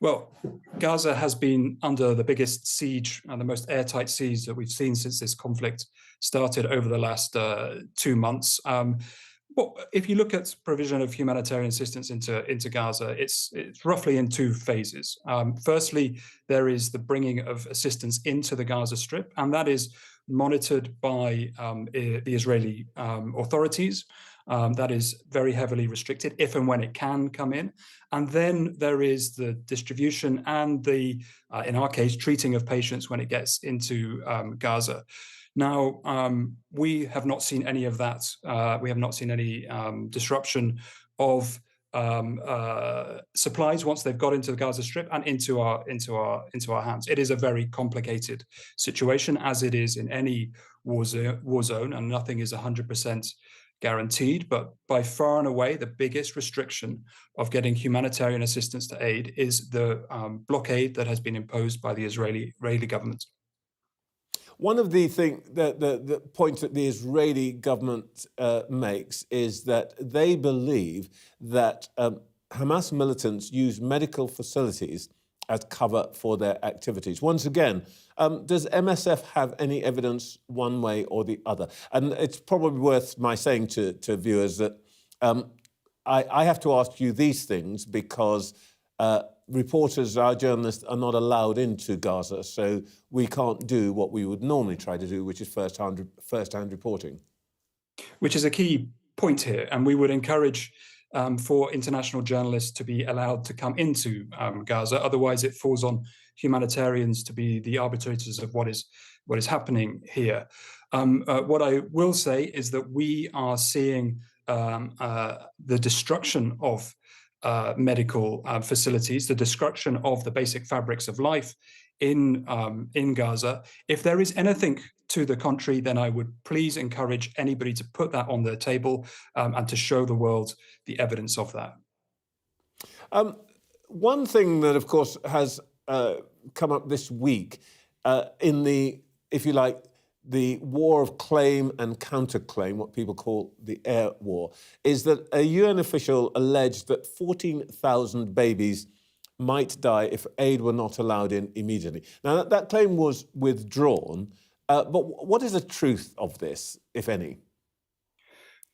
Well, Gaza has been under the biggest siege and the most airtight siege that we've seen since this conflict started over the last 2 months. Well, if you look at provision of humanitarian assistance into Gaza, it's roughly in 2 phases. Firstly, there is the bringing of assistance into the Gaza Strip, and that is monitored by the Israeli authorities. That is very heavily restricted if and when it can come in. And then there is the distribution and the, in our case, treating of patients when it gets into Gaza. Now, we have not seen any of that. We have not seen any disruption of supplies once they've got into the Gaza Strip and into our hands. It is a very complicated situation, as it is in any war zone, and nothing is 100% guaranteed. But by far and away, the biggest restriction of getting humanitarian assistance to aid is the blockade that has been imposed by the Israeli government. One of the points that the Israeli government makes is that they believe that Hamas militants use medical facilities as cover for their activities. Once again, does MSF have any evidence one way or the other? And it's probably worth my saying to viewers that I have to ask you these things because reporters, our journalists, are not allowed into Gaza, so we can't do what we would normally try to do, which is first-hand reporting. which is a key point here. And we would encourage for international journalists to be allowed to come into Gaza. Otherwise, it falls on humanitarians to be the arbitrators of what is happening here. What I will say is that we are seeing the destruction of medical facilities, the destruction of the basic fabrics of life in Gaza. If there is anything to the contrary, then I would please encourage anybody to put that on their table and to show the world the evidence of that. One thing that, of course, has come up this week in the, if you like, the war of claim and counterclaim, what people call the air war, is that a UN official alleged that 14,000 babies might die if aid were not allowed in immediately. Now, that claim was withdrawn, but what is the truth of this, if any?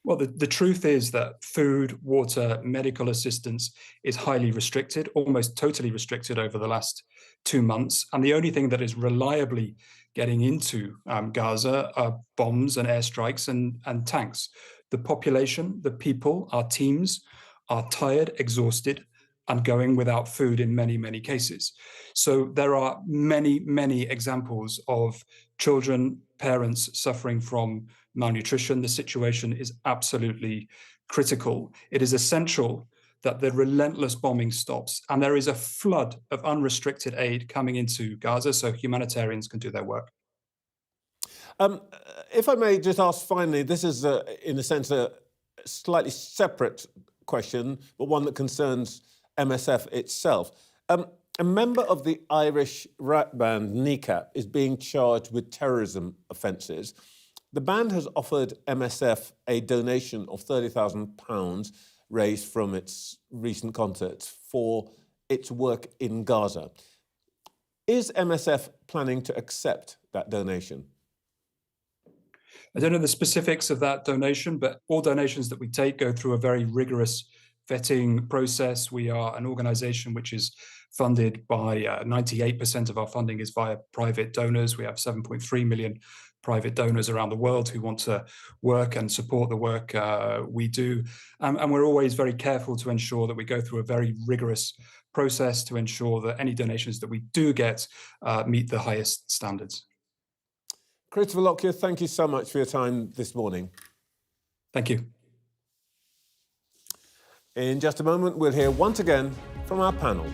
Well, the truth is that food, water, medical assistance is highly restricted, almost totally restricted over the last 2 months. And the only thing that is reliably getting into Gaza are bombs and airstrikes and tanks. The population, the people, our teams are tired, exhausted, and going without food in many, many cases. So there are many, many examples of children, parents suffering from malnutrition. The situation is absolutely critical. It is essential that the relentless bombing stops and there is a flood of unrestricted aid coming into Gaza so humanitarians can do their work. If I may just ask finally, this is in a sense a slightly separate question, but one that concerns MSF itself. A member of the Irish rap band NECAP is being charged with terrorism offences. The band has offered MSF a donation of £30,000 raised from its recent concerts for its work in Gaza. Is MSF planning to accept that donation? I don't know the specifics of that donation, but all donations that we take go through a very rigorous vetting process. We are an organisation which is funded by 98% of our funding is via private donors. We have 7.3 million private donors around the world who want to work and support the work we do. And we're always very careful to ensure that we go through a very rigorous process to ensure that any donations that we do get meet the highest standards. Christopher Lockyer, thank you so much for your time this morning. Thank you. In just a moment, we'll hear once again from our panel.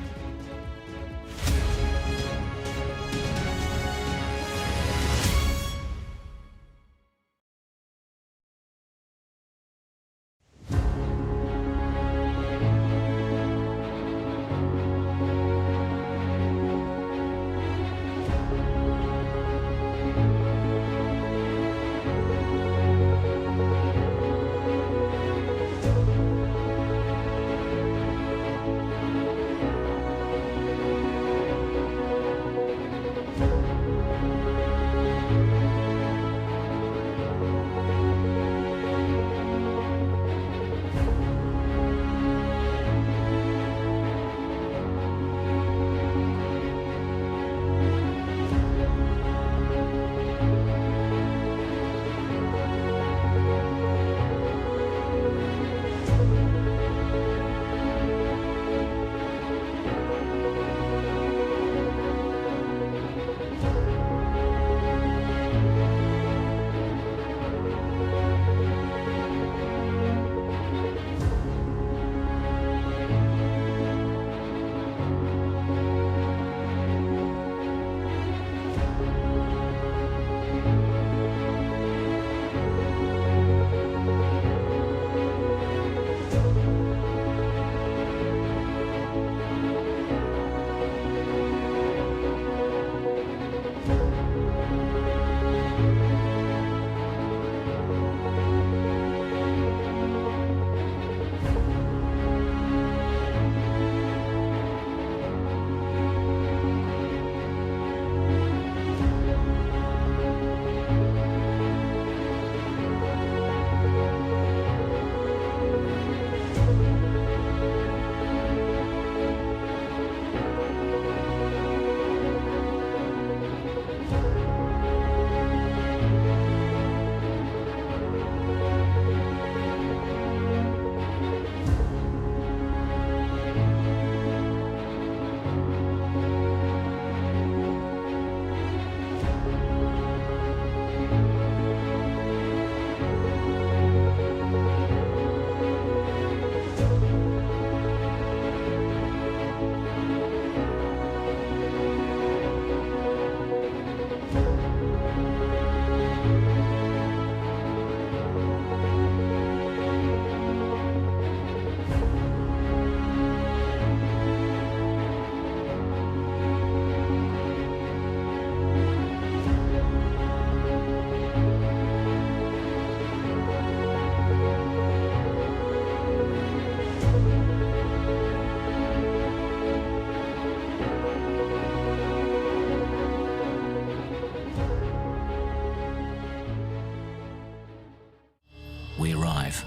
arrive.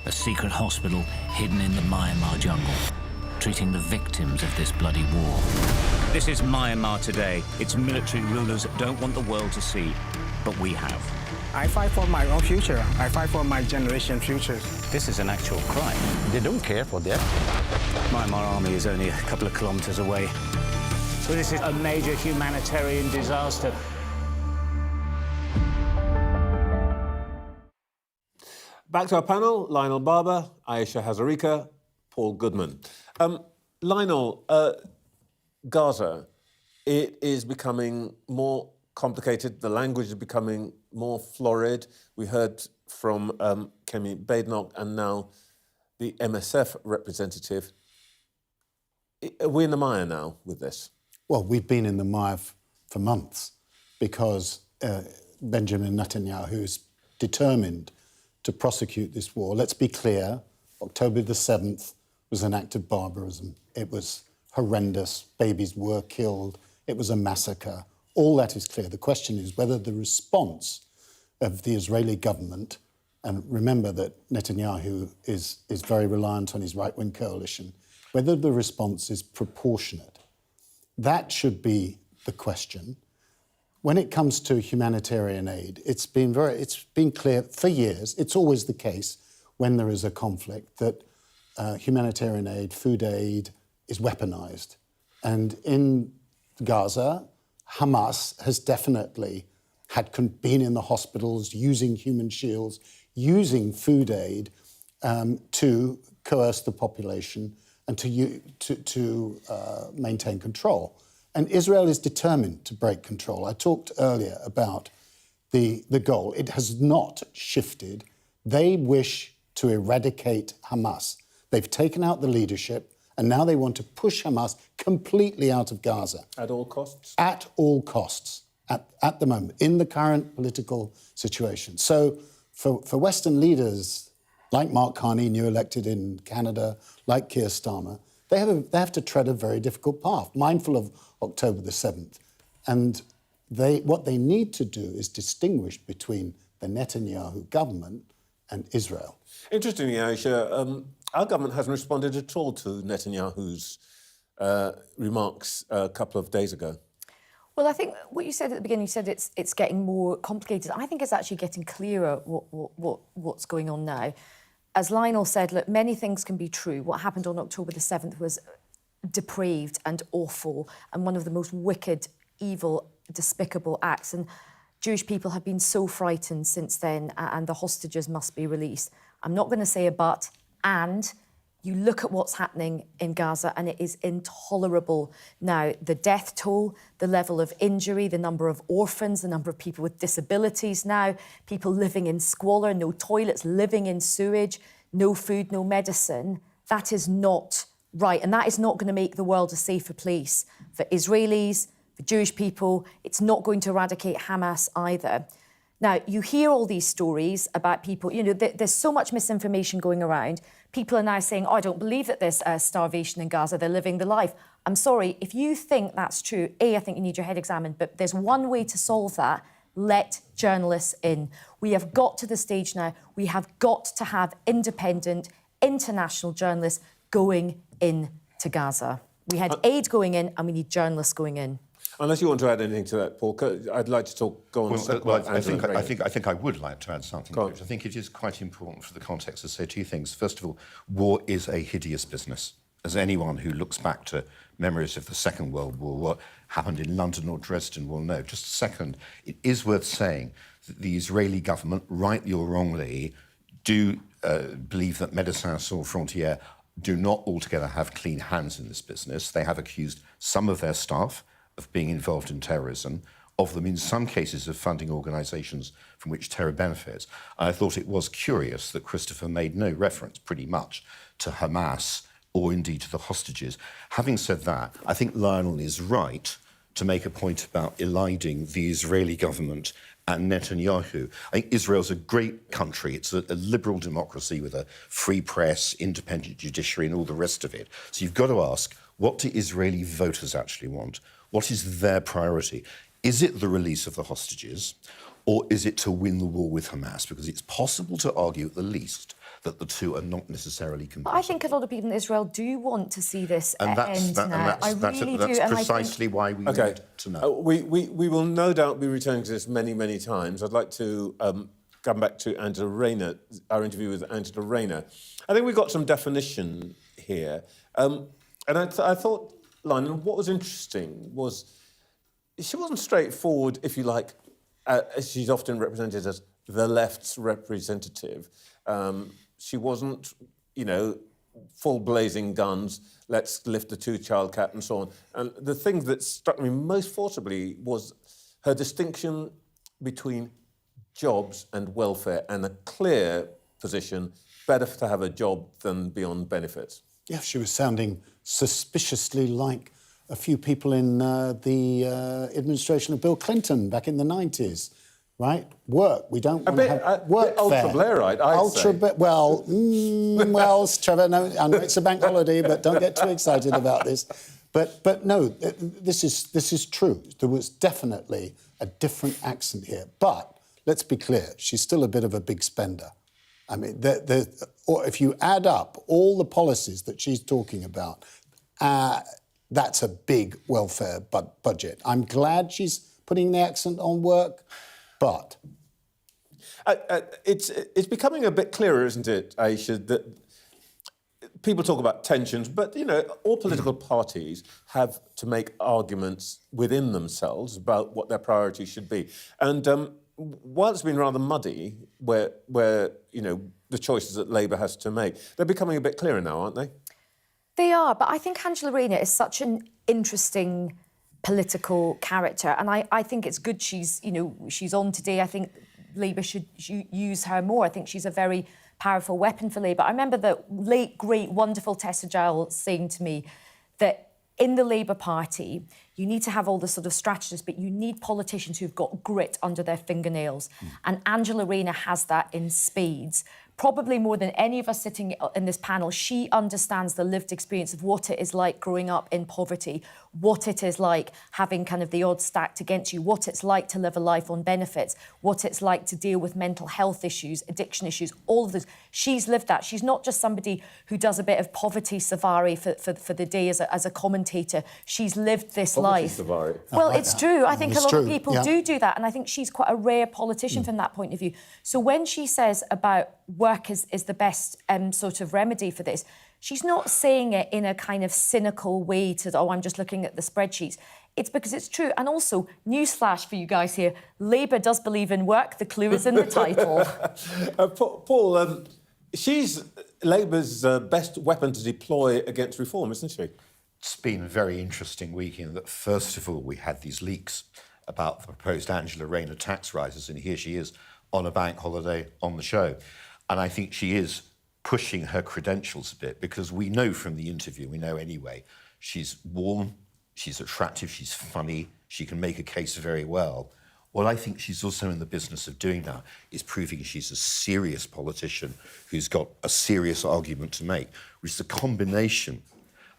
A secret hospital hidden in the Myanmar jungle, treating the victims of this bloody war. This is Myanmar today. Its military rulers don't want the world to see, but we have. I fight for my own future. I fight for my generation's future. This is an actual crime. They don't care for that. Myanmar army is only a couple of kilometers away. So this is a major humanitarian disaster. Back to our panel, Lionel Barber, Ayesha Hazarika, Paul Goodman. Lionel, Gaza, it is becoming more complicated. The language is becoming more florid. We heard from Kemi Badenoch and now the MSF representative. Are we in the mire now with this? Well, we've been in the mire for months because Benjamin Netanyahu is determined to prosecute this war. Let's be clear, October the 7th was an act of barbarism. It was horrendous. Babies were killed. It was a massacre. All that is clear. The question is whether the response of the Israeli government, and remember that Netanyahu is very reliant on his right-wing coalition, whether the response is proportionate. That should be the question. When it comes to humanitarian aid, it's been clear for years, it's always the case when there is a conflict that humanitarian aid, food aid is weaponized. And in Gaza, Hamas has definitely been in the hospitals using human shields, using food aid to coerce the population and to maintain control. And Israel is determined to break control. I talked earlier about the goal. It has not shifted. They wish to eradicate Hamas. They've taken out the leadership, and now they want to push Hamas completely out of Gaza. At all costs? At all costs, at the moment, in the current political situation. So for Western leaders, like Mark Carney, new elected in Canada, like Keir Starmer, they have to tread a very difficult path, mindful of October the 7th. And what they need to do is distinguish between the Netanyahu government and Israel. Interestingly, Aisha, our government hasn't responded at all to Netanyahu's remarks a couple of days ago. Well, I think what you said at the beginning, you said it's getting more complicated. I think it's actually getting clearer what's going on now. As Lionel said, look, many things can be true. What happened on October the 7th was depraved and awful and one of the most wicked, evil, despicable acts. And Jewish people have been so frightened since then, and the hostages must be released. I'm not going to say a but, and you look at what's happening in Gaza and it is intolerable now. The death toll, the level of injury, the number of orphans, the number of people with disabilities now, people living in squalor, no toilets, living in sewage, no food, no medicine. That is not right. And that is not going to make the world a safer place for Israelis, for Jewish people. It's not going to eradicate Hamas either. Now, you hear all these stories about people, there's so much misinformation going around. People are now saying, I don't believe that there's starvation in Gaza, they're living the life. I'm sorry, if you think that's true, I think you need your head examined, but there's one way to solve that. Let journalists in. We have got to the stage now, we have got to have independent, international journalists going into Gaza. We had aid going in and we need journalists going in. Unless you want to add anything to that, Paul, I'd like to go on. I think I would like to add something to it. I think it is quite important for the context to say two things. First of all, war is a hideous business. As anyone who looks back to memories of the Second World War, what happened in London or Dresden will know. Just a second, it is worth saying that the Israeli government, rightly or wrongly, do believe that Médecins Sans Frontières do not altogether have clean hands in this business. They have accused some of their staff of being involved in terrorism, of them in some cases of funding organisations from which terror benefits. I thought it was curious that Christopher made no reference, pretty much, to Hamas or indeed to the hostages. Having said that, I think Lionel is right to make a point about eliding the Israeli government and Netanyahu. I think Israel's a great country. It's a liberal democracy with a free press, independent judiciary and all the rest of it. So you've got to ask, what do Israeli voters actually want? What is their priority? Is it the release of the hostages, or is it to win the war with Hamas? Because it's possible to argue, at the least, that the two are not necessarily compatible. But I think a lot of people in Israel do want to see this end now. I really do. That's And precisely why we need to know. We will no doubt be returning to this many, many times. I'd like to come back to Angela Rayner, our interview with Angela Rayner. I think we got some definition here. And I thought, Lionel, what was interesting was she wasn't straightforward, if you like, she's often represented as the left's representative. She wasn't, full blazing guns, let's lift the two-child cap and so on. And the thing that struck me most forcibly was her distinction between jobs and welfare, and a clear position, better to have a job than be on benefits. Yeah, she was sounding suspiciously like a few people in the administration of Bill Clinton back in the 90s, right? Work. We don't want to have work bit ultra-Blairite, I'd say. Well, Trevor, no, I know it's a bank holiday, but don't get too excited about this. But no, this is true. There was definitely a different accent here. But let's be clear, she's still a bit of a big spender. I mean, or if you add up all the policies that she's talking about, that's a big welfare budget. I'm glad she's putting the accent on work, but... It's becoming a bit clearer, isn't it, Aisha, that people talk about tensions, but, all political parties have to make arguments within themselves about what their priorities should be. And while it's been rather muddy, where the choices that Labour has to make, they're becoming a bit clearer now, aren't they? They are, but I think Angela Rayner is such an interesting political character, and I think it's good she's on today. I think Labour should use her more. I think she's a very powerful weapon for Labour. I remember the late, great, wonderful Tessa Giles saying to me that in the Labour Party, you need to have all the sort of strategists, but you need politicians who've got grit under their fingernails. And Angela Rayner has that in spades. Probably more than any of us sitting in this panel, she understands the lived experience of what it is like growing up in poverty, what it is like having kind of the odds stacked against you, what it's like to live a life on benefits, what it's like to deal with mental health issues, addiction issues, all of those. She's lived that. She's not just somebody who does a bit of poverty safari for the day as a commentator. She's lived this life. Safari. Well, it's true. I think a lot of people do that, and I think she's quite a rare politician from that point of view. So when she says about work is the best sort of remedy for this, she's not saying it in a kind of cynical way I'm just looking at the spreadsheets. It's because it's true. And also, newsflash for you guys here, Labour does believe in work. The clue is in the title. Paul, she's Labour's best weapon to deploy against reform, isn't she? It's been a very interesting week in that, first of all, we had these leaks about the proposed Angela Rayner tax rises, and here she is on a bank holiday on the show. And I think she is pushing her credentials a bit, because we know from the interview, we know anyway, she's warm, she's attractive, she's funny, she can make a case very well. What I think she's also in the business of doing now is proving she's a serious politician who's got a serious argument to make, which is a combination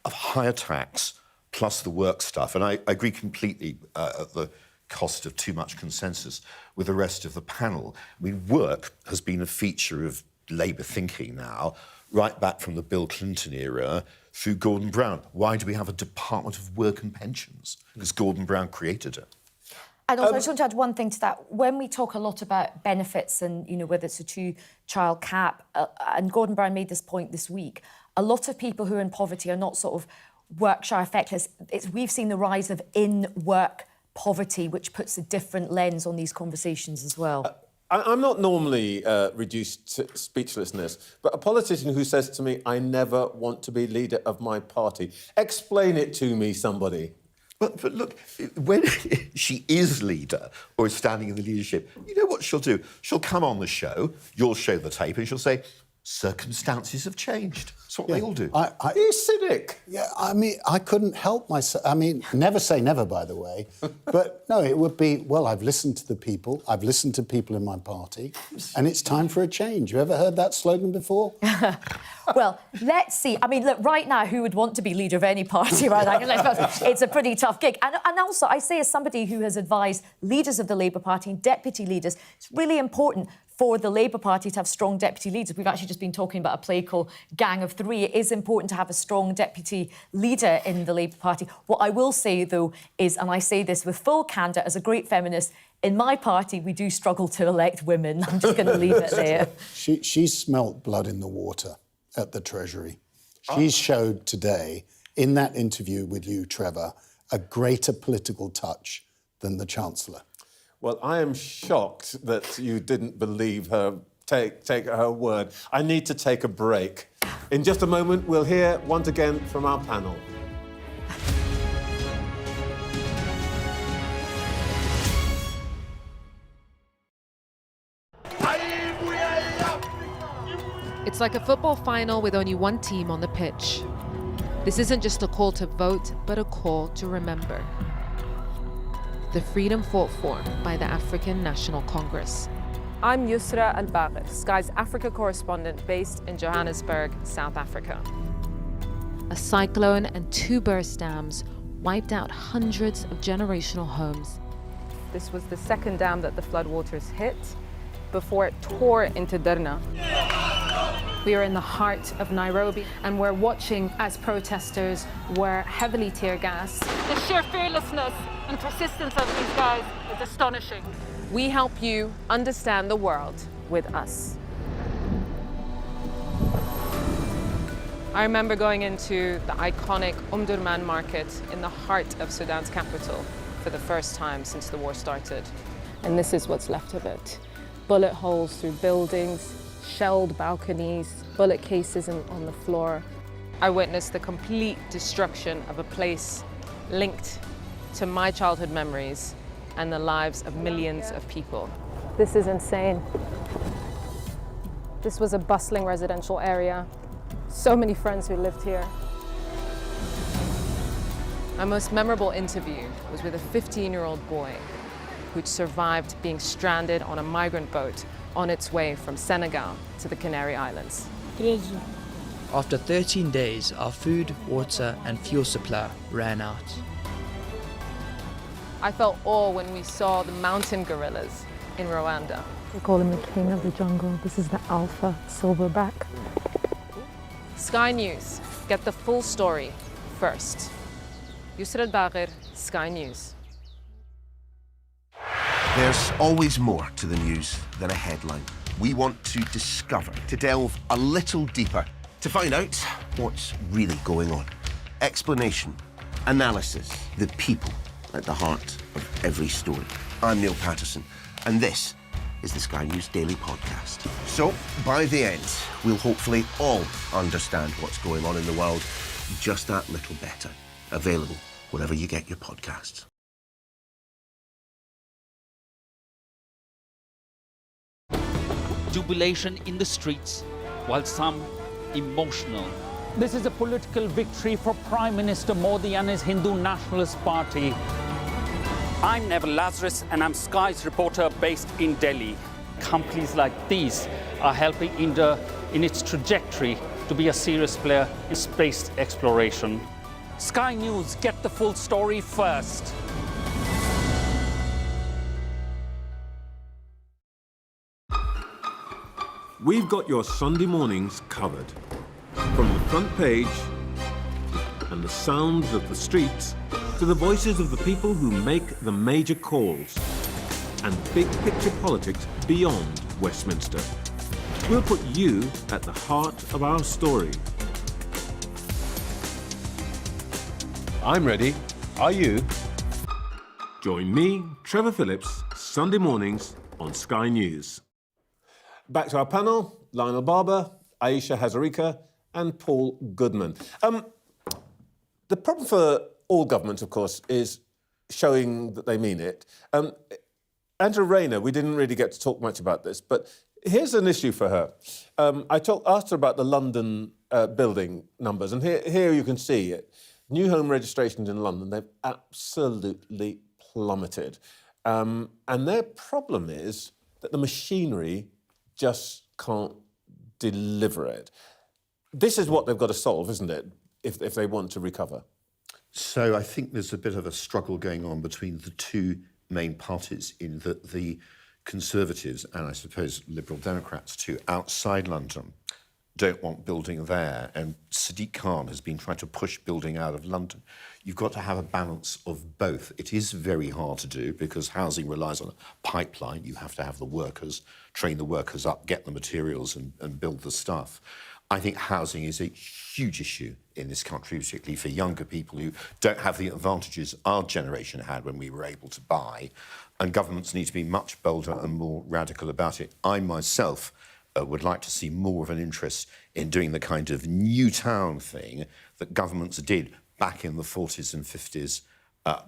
of higher tax plus the work stuff. And I agree completely at the cost of too much consensus with the rest of the panel. I mean, work has been a feature of Labour thinking now, right back from the Bill Clinton era through Gordon Brown. Why do we have a Department of Work and Pensions? Because Gordon Brown created it. And also, I just want to add one thing to that. When we talk a lot about benefits and, whether it's a two-child cap, and Gordon Brown made this point this week, a lot of people who are in poverty are not sort of work-share effectless. We've seen the rise of in-work poverty, which puts a different lens on these conversations as well. I'm not normally reduced to speechlessness, but a politician who says to me, I never want to be leader of my party. Explain it to me, somebody. But look, when she is leader or is standing in the leadership, you know what she'll do? She'll come on the show, you'll show the tape, and she'll say, circumstances have changed. That's what they all do. You're cynic. Yeah, I mean, I couldn't help myself. I mean, never say never, by the way. But no, it would be, well, I've listened to the people. I've listened to people in my party. And it's time for a change. You ever heard that slogan before? Well, let's see. I mean, look, right now, who would want to be leader of any party right now? It's a pretty tough gig. And also, I say as somebody who has advised leaders of the Labour Party and deputy leaders, it's really important. for the Labour Party to have strong deputy leaders. We've actually just been talking about a play called Gang of Three. It is important to have a strong deputy leader in the Labour Party. What I will say, though, is, and I say this with full candour as a great feminist, in my party, we do struggle to elect women. I'm just going to leave it there. She smelt blood in the water at the Treasury. She showed today, in that interview with you, Trevor, a greater political touch than the Chancellor. Well, I am shocked that you didn't believe her, take her word. I need to take a break. In just a moment, we'll hear once again from our panel. It's like a football final with only one team on the pitch. This isn't just a call to vote, but a call to remember. The freedom fought for by the African National Congress. I'm Yusra Al-Bagher, Sky's Africa correspondent based in Johannesburg, South Africa. A cyclone and 2 burst dams wiped out hundreds of generational homes. This was the second dam that the floodwaters hit before it tore into Derna. We are in the heart of Nairobi, and we're watching as protesters were heavily tear gassed. The sheer fearlessness and persistence of these guys is astonishing. We help you understand the world with us. I remember going into the iconic Durman market in the heart of Sudan's capital for the first time since the war started. And this is what's left of it. Bullet holes through buildings, shelled balconies, bullet cases on the floor. I witnessed the complete destruction of a place linked to my childhood memories and the lives of millions of people. This is insane. This was a bustling residential area. So many friends who lived here. My most memorable interview was with a 15-year-old boy who'd survived being stranded on a migrant boat on its way from Senegal to the Canary Islands. After 13 days, our food, water and fuel supply ran out. I felt awe when we saw the mountain gorillas in Rwanda. We call him the king of the jungle. This is the alpha silverback. Sky News. Get the full story first. Yusra Al-Bagher, Sky News. There's always more to the news than a headline. We want to discover, to delve a little deeper, to find out what's really going on. Explanation, analysis, the people at the heart of every story. I'm Neil Patterson, and this is the Sky News Daily Podcast. So, by the end, we'll hopefully all understand what's going on in the world just that little better. Available wherever you get your podcasts. Jubilation in the streets, while some emotional. This is a political victory for Prime Minister Modi and his Hindu Nationalist Party. I'm Neville Lazarus, and I'm Sky's reporter based in Delhi. Companies like these are helping India in its trajectory to be a serious player in space exploration. Sky News, get the full story first. We've got your Sunday mornings covered. From the front page and the sounds of the streets to the voices of the people who make the major calls and big picture politics beyond Westminster. We'll put you at the heart of our story. I'm ready. Are you? Join me, Trevor Phillips, Sunday mornings on Sky News. Back to our panel, Lionel Barber, Aisha Hazarika and Paul Goodman. The problem for all governments, of course, is showing that they mean it. Angela Rayner, we didn't really get to talk much about this, but here's an issue for her. I asked her about the London building numbers, and here you can see it. New home registrations in London, they've absolutely plummeted. And their problem is that the machinery just can't deliver it. This is what they've got to solve, isn't it, if they want to recover? So I think there's a bit of a struggle going on between the two main parties in that the Conservatives, and I suppose Liberal Democrats too, outside London, don't want building there, and Sadiq Khan has been trying to push building out of London. You've got to have a balance of both. It is very hard to do because housing relies on a pipeline. You have to have the workers, train the workers up, get the materials and build the stuff. I think housing is a huge issue in this country, particularly for younger people who don't have the advantages our generation had when we were able to buy, and governments need to be much bolder and more radical about it. I myself would like to see more of an interest in doing the kind of new town thing that governments did back in the 40s and 50s,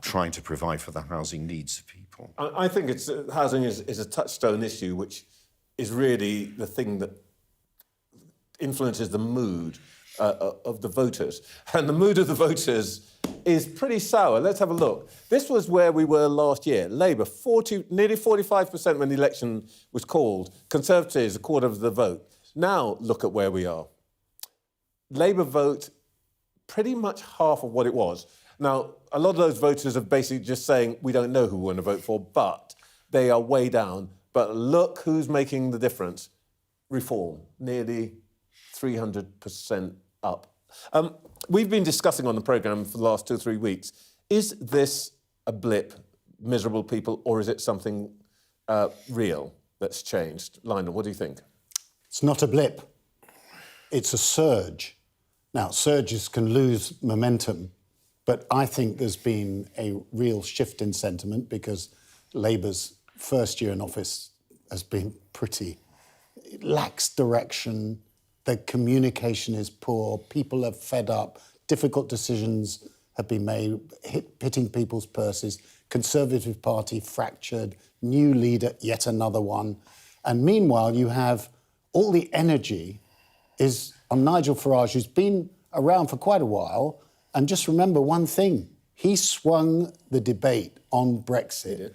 trying to provide for the housing needs of people. I think housing is a touchstone issue, which is really the thing that influences the mood of the voters. And the mood of the voters is pretty sour. Let's have a look. This was where we were last year. Labour, nearly 45% when the election was called. Conservatives, a quarter of the vote. Now, look at where we are. Labour vote, pretty much half of what it was. Now, a lot of those voters are basically just saying, we don't know who we're going to vote for, but they are way down. But look who's making the difference. Reform, nearly 300% up. We've been discussing on the programme for the last 2 or 3 weeks, is this a blip, miserable people, or is it something real that's changed? Lionel, what do you think? It's not a blip. It's a surge. Now, surges can lose momentum, but I think there's been a real shift in sentiment because Labour's first year in office has been it lacks direction. The communication is poor, people are fed up, difficult decisions have been made, hitting people's purses, Conservative Party fractured, new leader, yet another one. And meanwhile, you have all the energy is on Nigel Farage, who's been around for quite a while. And just remember one thing, he swung the debate on Brexit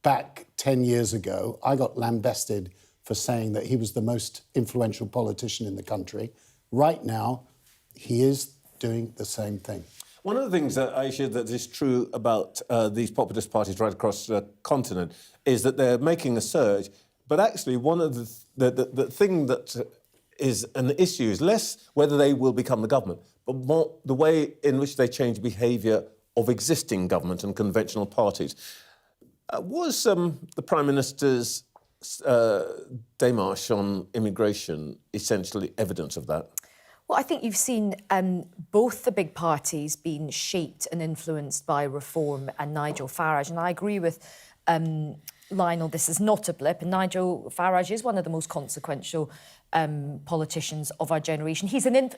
back 10 years ago. I got lambasted for saying that he was the most influential politician in the country. Right now, he is doing the same thing. One of the things, Aisha, that is true about these populist parties right across the continent is that they're making a surge, but actually one of the thing that is an issue is less whether they will become the government, but more the way in which they change behaviour of existing government and conventional parties. Was the Prime Minister's démarche on immigration essentially evidence of that? Well, I think you've seen both the big parties being shaped and influenced by Reform and Nigel Farage. And I agree with Lionel, this is not a blip. And Nigel Farage is one of the most consequential politicians of our generation.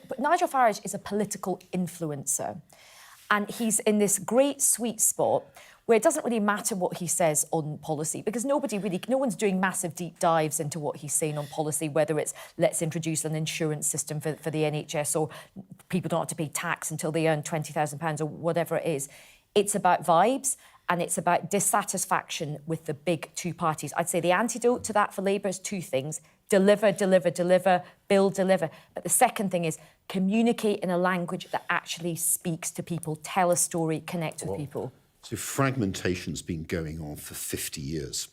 But Nigel Farage is a political influencer. And he's in this great sweet spot where it doesn't really matter what he says on policy because no one's doing massive deep dives into what he's saying on policy, whether it's let's introduce an insurance system for the NHS or people don't have to pay tax until they earn £20,000 or whatever it is. It's about vibes and it's about dissatisfaction with the big two parties. I'd say the antidote to that for Labour is two things. Deliver, deliver, deliver, build, deliver. But the second thing is communicate in a language that actually speaks to people, tell a story, connect with people. So fragmentation's been going on for 50 years.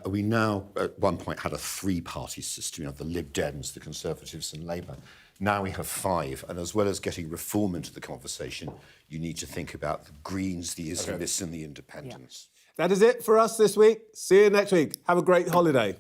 We now, at one point, had a three-party system. You have the Lib Dems, the Conservatives and Labour. Now we have five. And as well as getting Reform into the conversation, you need to think about the Greens, the Islamists and the Independents. That is it for us this week. See you next week. Have a great holiday.